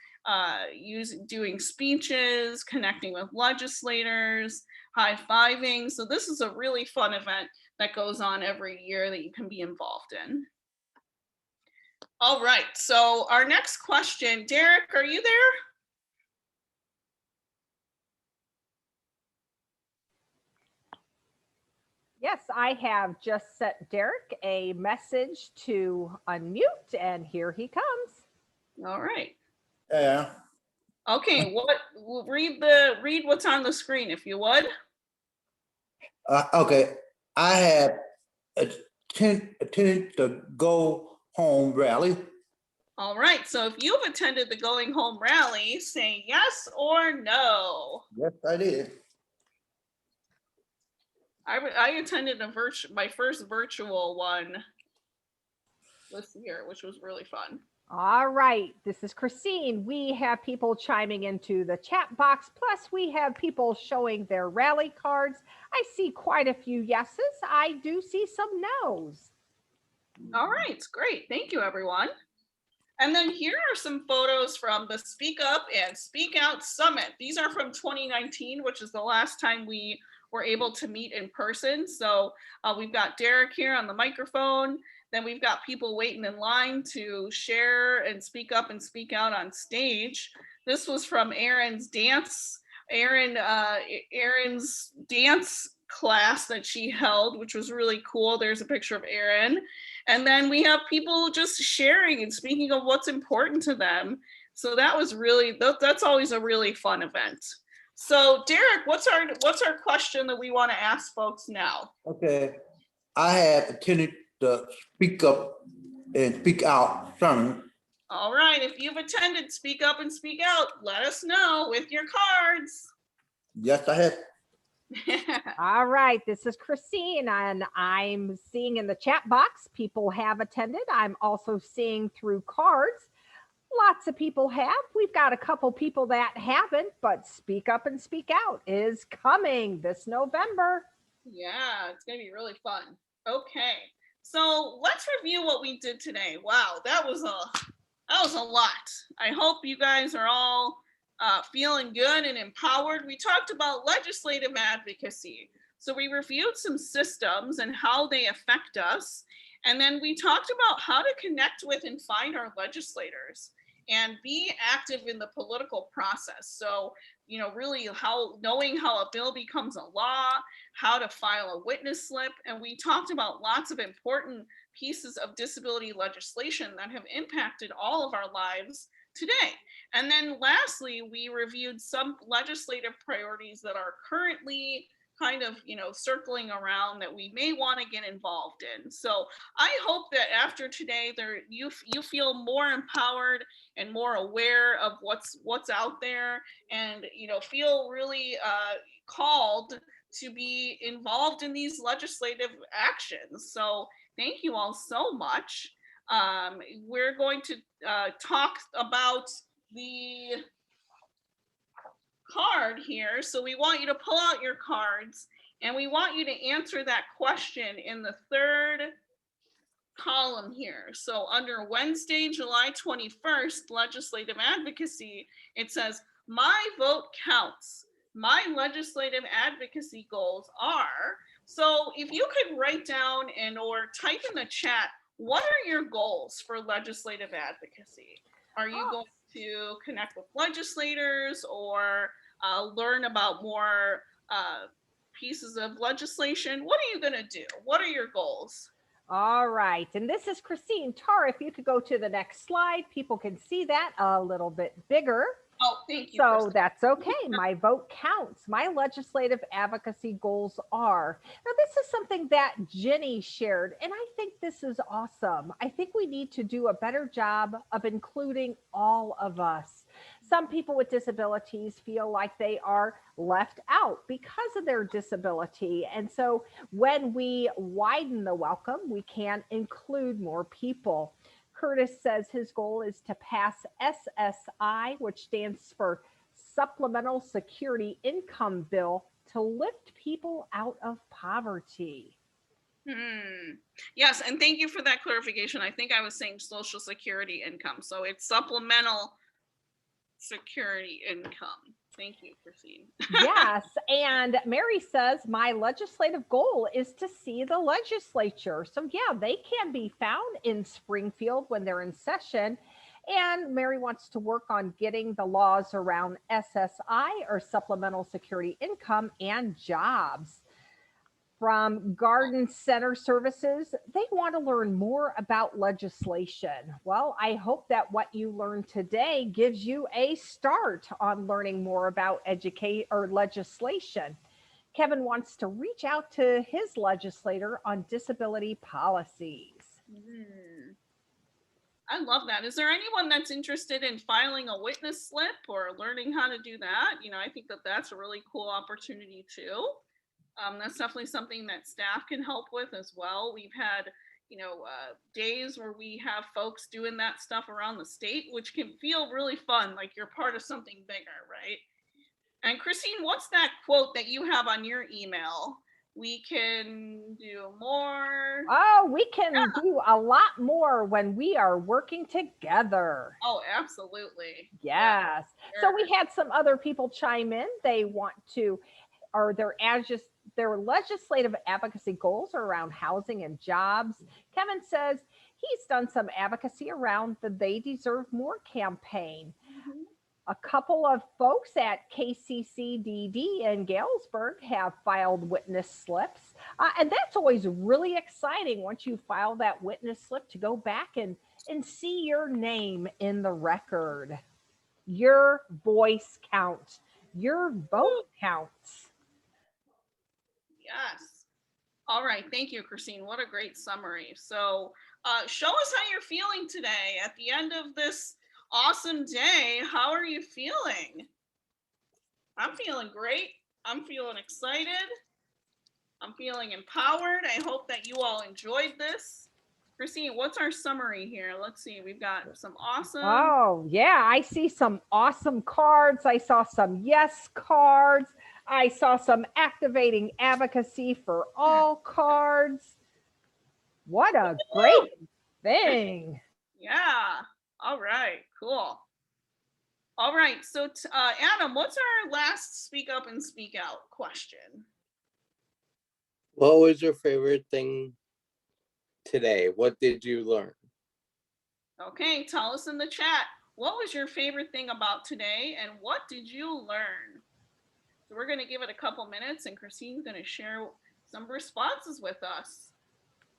doing speeches, connecting with legislators, high-fiving. So this is a really fun event that goes on every year that you can be involved in. All right, so our next question, Derek, are you there? Yes, I have just sent Derek a message to unmute, and here he comes. All right. Yeah. Okay, read what's on the screen, if you would. Okay, I have attended the Go Home rally. All right, so if you've attended the Going Home rally, say yes or no. Yes, I did. I attended my first virtual one this year, which was really fun. All right, this is Christine. We have people chiming into the chat box, plus we have people showing their rally cards. I see quite a few yeses. I do see some nos. All right, great. Thank you, everyone. And then here are some photos from the Speak Up and Speak Out Summit. These are from 2019, which is the last time we were able to meet in person. So we've got Derek here on the microphone. Then we've got people waiting in line to share and speak up and speak out on stage. This was from Erin's dance class that she held, which was really cool. There's a picture of Erin. And then we have people just sharing and speaking of what's important to them. So that was that's always a really fun event. So Derek, what's our question that we want to ask folks now? Okay, I have attended the Speak Up and Speak Out summit. All right, if you've attended Speak Up and Speak Out, let us know with your cards. Yes, I have. All right, this is Christine, and I'm seeing in the chat box people have attended. I'm also seeing through cards. Lots of people have. We've got a couple people that haven't, but Speak Up and Speak Out is coming this November. Yeah, it's gonna be really fun. Okay, so let's review what we did today. Wow, that was a lot. I hope you guys are all feeling good and empowered. We talked about legislative advocacy. So we reviewed some systems and how they affect us. And then we talked about how to connect with and find our legislators and be active in the political process. So, you know, really knowing how a bill becomes a law, how to file a witness slip. And we talked about lots of important pieces of disability legislation that have impacted all of our lives today. And then lastly, we reviewed some legislative priorities that are currently kind of, you know, circling around that we may want to get involved in. So I hope that after today you feel more empowered and more aware of what's out there, and, you know, feel really called to be involved in these legislative actions. So thank you all so much. We're going to talk about the card here. So we want you to pull out your cards, and we want you to answer that question in the third column here. So under Wednesday, July 21st, legislative advocacy, it says, my vote counts. My legislative advocacy goals are. So if you could write down or type in the chat, what are your goals for legislative advocacy? Are you going to connect with legislators or learn about more pieces of legislation? What are you going to do? What are your goals? All right, and this is Christine. Tara, if you could go to the next slide, people can see that a little bit bigger. Oh, thank you. So Christine. that's okay. My vote counts. My legislative advocacy goals are. Now, this is something that Jenny shared, and I think this is awesome. I think we need to do a better job of including all of us. Some people with disabilities feel like they are left out because of their disability. And so when we widen the welcome, we can include more people. Curtis says his goal is to pass SSI, which stands for Supplemental Security Income Bill, to lift people out of poverty. Yes, and thank you for that clarification. I think I was saying Social Security income. So it's supplemental security income. Thank you, Christine. Yes, and Mary says, my legislative goal is to see the legislature. So yeah, they can be found in Springfield when they're in session. And Mary wants to work on getting the laws around SSI, or Supplemental Security Income, and jobs. From Garden Center Services, they want to learn more about legislation. Well, I hope that what you learned today gives you a start on learning more about legislation. Kevin wants to reach out to his legislator on disability policies. I love that. Is there anyone that's interested in filing a witness slip or learning how to do that? You know, I think that that's a really cool opportunity too. That's definitely something that staff can help with as well. We've had, you know, days where we have folks doing that stuff around the state, which can feel really fun, like you're part of something bigger, right? And Christine, what's that quote that you have on your email? We can do more. Oh, we can do a lot more when we are working together. Oh, absolutely. Yes. Yeah, sure. So we had some other people chime in. They want to, or their legislative advocacy goals are around housing and jobs. Kevin says he's done some advocacy around the They Deserve More campaign. Mm-hmm. A couple of folks at KCCDD in Galesburg have filed witness slips. And that's always really exciting once you file that witness slip to go back and see your name in the record. Your voice counts. Your vote counts. Yes. All right. Thank you, Christine. What a great summary. So show us how you're feeling today at the end of this awesome day. How are you feeling? I'm feeling great. I'm feeling excited. I'm feeling empowered. I hope that you all enjoyed this. Christine, what's our summary here? Let's see. We've got some awesome. Oh, yeah. I see some awesome cards. I saw some yes cards. I saw some activating advocacy for all cards. What a great thing. Yeah. All right. Cool. All right. So, Adam, what's our last speak up and speak out question? What was your favorite thing today? What did you learn? Okay, tell us in the chat. What was your favorite thing about today and what did you learn? So we're going to give it a couple minutes and Christine's going to share some responses with us.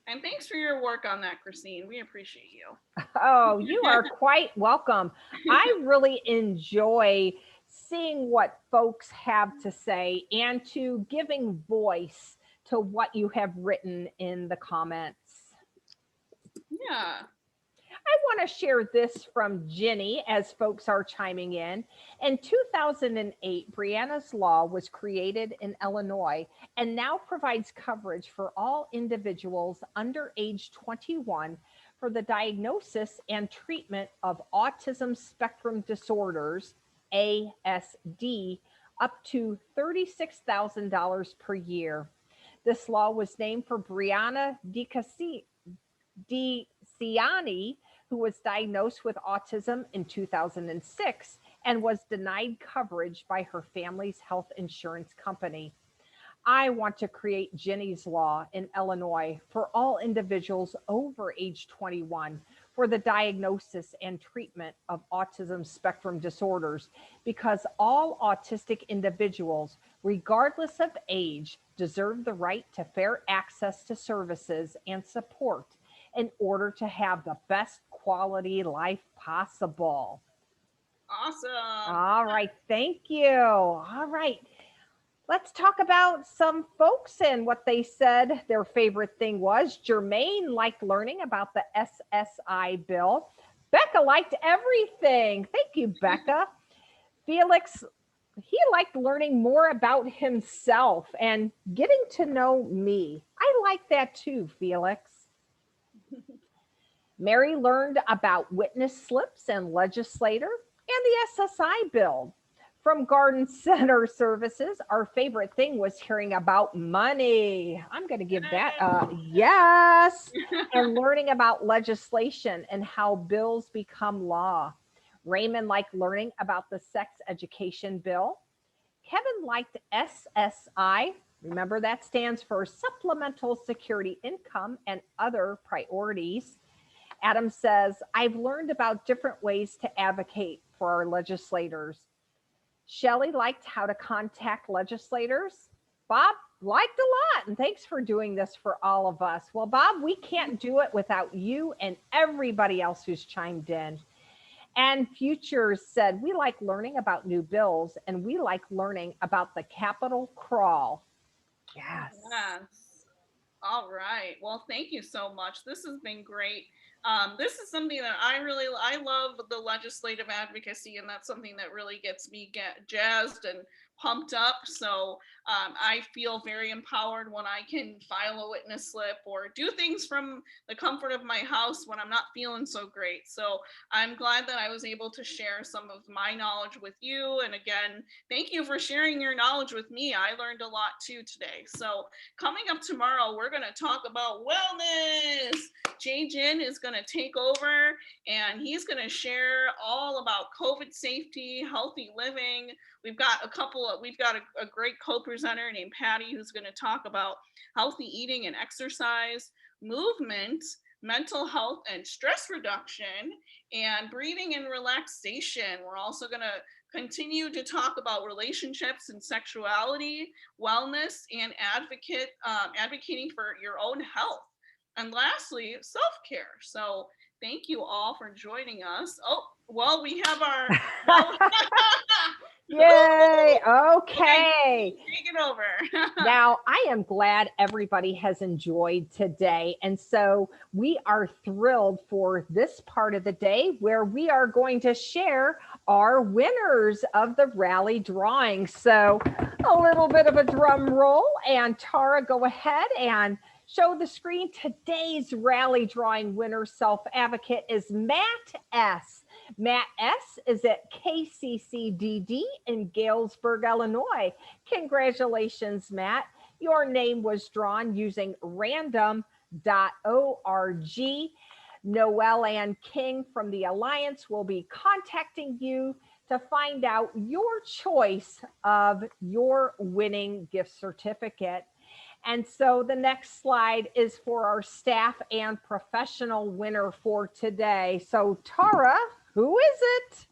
And thanks for your work on that, Christine. We appreciate you. Oh, you are quite welcome. I really enjoy seeing what folks have to say and to giving voice to what you have written in the comments. Yeah. I want to share this from Ginny as folks are chiming in. In 2008, Brianna's Law was created in Illinois and now provides coverage for all individuals under age 21 for the diagnosis and treatment of autism spectrum disorders, ASD, up to $36,000 per year. This law was named for Brianna DiCiani, who was diagnosed with autism in 2006 and was denied coverage by her family's health insurance company. I want to create Ginny's Law in Illinois for all individuals over age 21 for the diagnosis and treatment of autism spectrum disorders because all autistic individuals, regardless of age, deserve the right to fair access to services and support in order to have the best quality life possible. Awesome. All right. Thank you. All right. Let's talk about some folks and what they said their favorite thing was. Jermaine liked learning about the SSI bill. Becca liked everything. Thank you, Becca. Felix, he liked learning more about himself and getting to know me. I like that too, Felix. Mary learned about witness slips and legislator and the SSI bill. From Garden Center Services, our favorite thing was hearing about money. I'm going to give that a yes. And learning about legislation and how bills become law. Raymond liked learning about the sex education bill. Kevin liked SSI. Remember, that stands for Supplemental Security Income and Other Priorities. Adam says, I've learned about different ways to advocate for our legislators. Shelley liked how to contact legislators. Bob liked a lot, and thanks for doing this for all of us. Well, Bob, we can't do it without you and everybody else who's chimed in. And Futures said, we like learning about new bills, and we like learning about the Capitol crawl. Yes. Yes. All right. Well, thank you so much. This has been great. This is something that I love the legislative advocacy, and that's something that really gets me jazzed and pumped up. So I feel very empowered when I can file a witness slip or do things from the comfort of my house when I'm not feeling so great. So I'm glad that I was able to share some of my knowledge with you. And again, thank you for sharing your knowledge with me. I learned a lot too today. So coming up tomorrow, we're going to talk about wellness. Jay Jin is going to take over and he's going to share all about COVID safety, healthy living. We've got a great co-presenter named Patty who's going to talk about healthy eating and exercise, movement, mental health and stress reduction, and breathing and relaxation. We're also going to continue to talk about relationships and sexuality, wellness, and advocating for your own health. And lastly, self-care. So thank you all for joining us. Oh, well, we have our... Yay. Okay. Take it over. Now, I am glad everybody has enjoyed today. And so we are thrilled for this part of the day where we are going to share our winners of the rally drawing. So a little bit of a drum roll, and Tara, go ahead and show the screen. Today's rally drawing winner self-advocate is Matt S. Matt S. is at KCCDD in Galesburg, Illinois. Congratulations, Matt. Your name was drawn using random.org. Noelle Ann King from the Alliance will be contacting you to find out your choice of your winning gift certificate. And so the next slide is for our staff and professional winner for today. So Tara, who is it?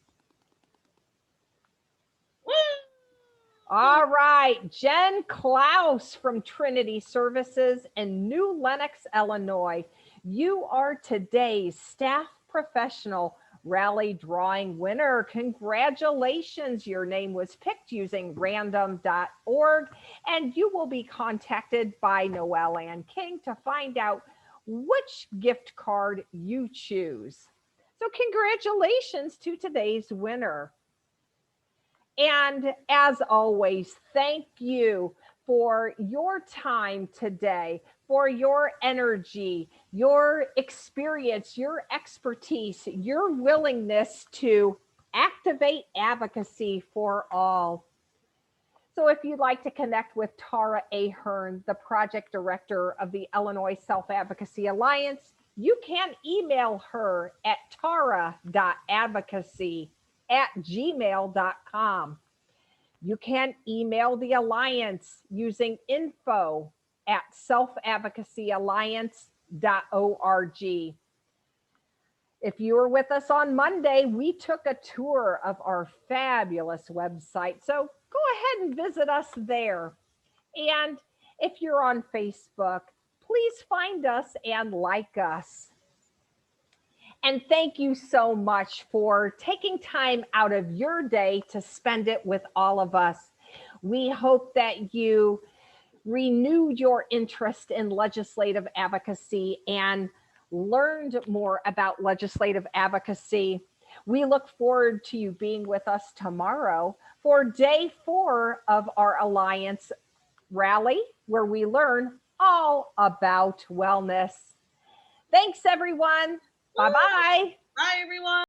All right, Jen Klaus from Trinity Services in New Lenox, Illinois. You are today's staff professional rally drawing winner. Congratulations. Your name was picked using random.org, and you will be contacted by Noelle Ann King to find out which gift card you choose. So congratulations to today's winner. And as always, thank you for your time today, for your energy, your experience, your expertise, your willingness to activate advocacy for all. So if you'd like to connect with Tara Ahern, the project director of the Illinois Self-Advocacy Alliance, you can email her at tara.advocacy@gmail.com. You can email the Alliance using info@selfadvocacyalliance.org. If you were with us on Monday, we took a tour of our fabulous website. So go ahead and visit us there. And if you're on Facebook, please find us and like us. And thank you so much for taking time out of your day to spend it with all of us. We hope that you renewed your interest in legislative advocacy and learned more about legislative advocacy. We look forward to you being with us tomorrow for day 4 of our Alliance rally, where we learn all about wellness. Thanks, everyone. Bye-bye. Bye, everyone.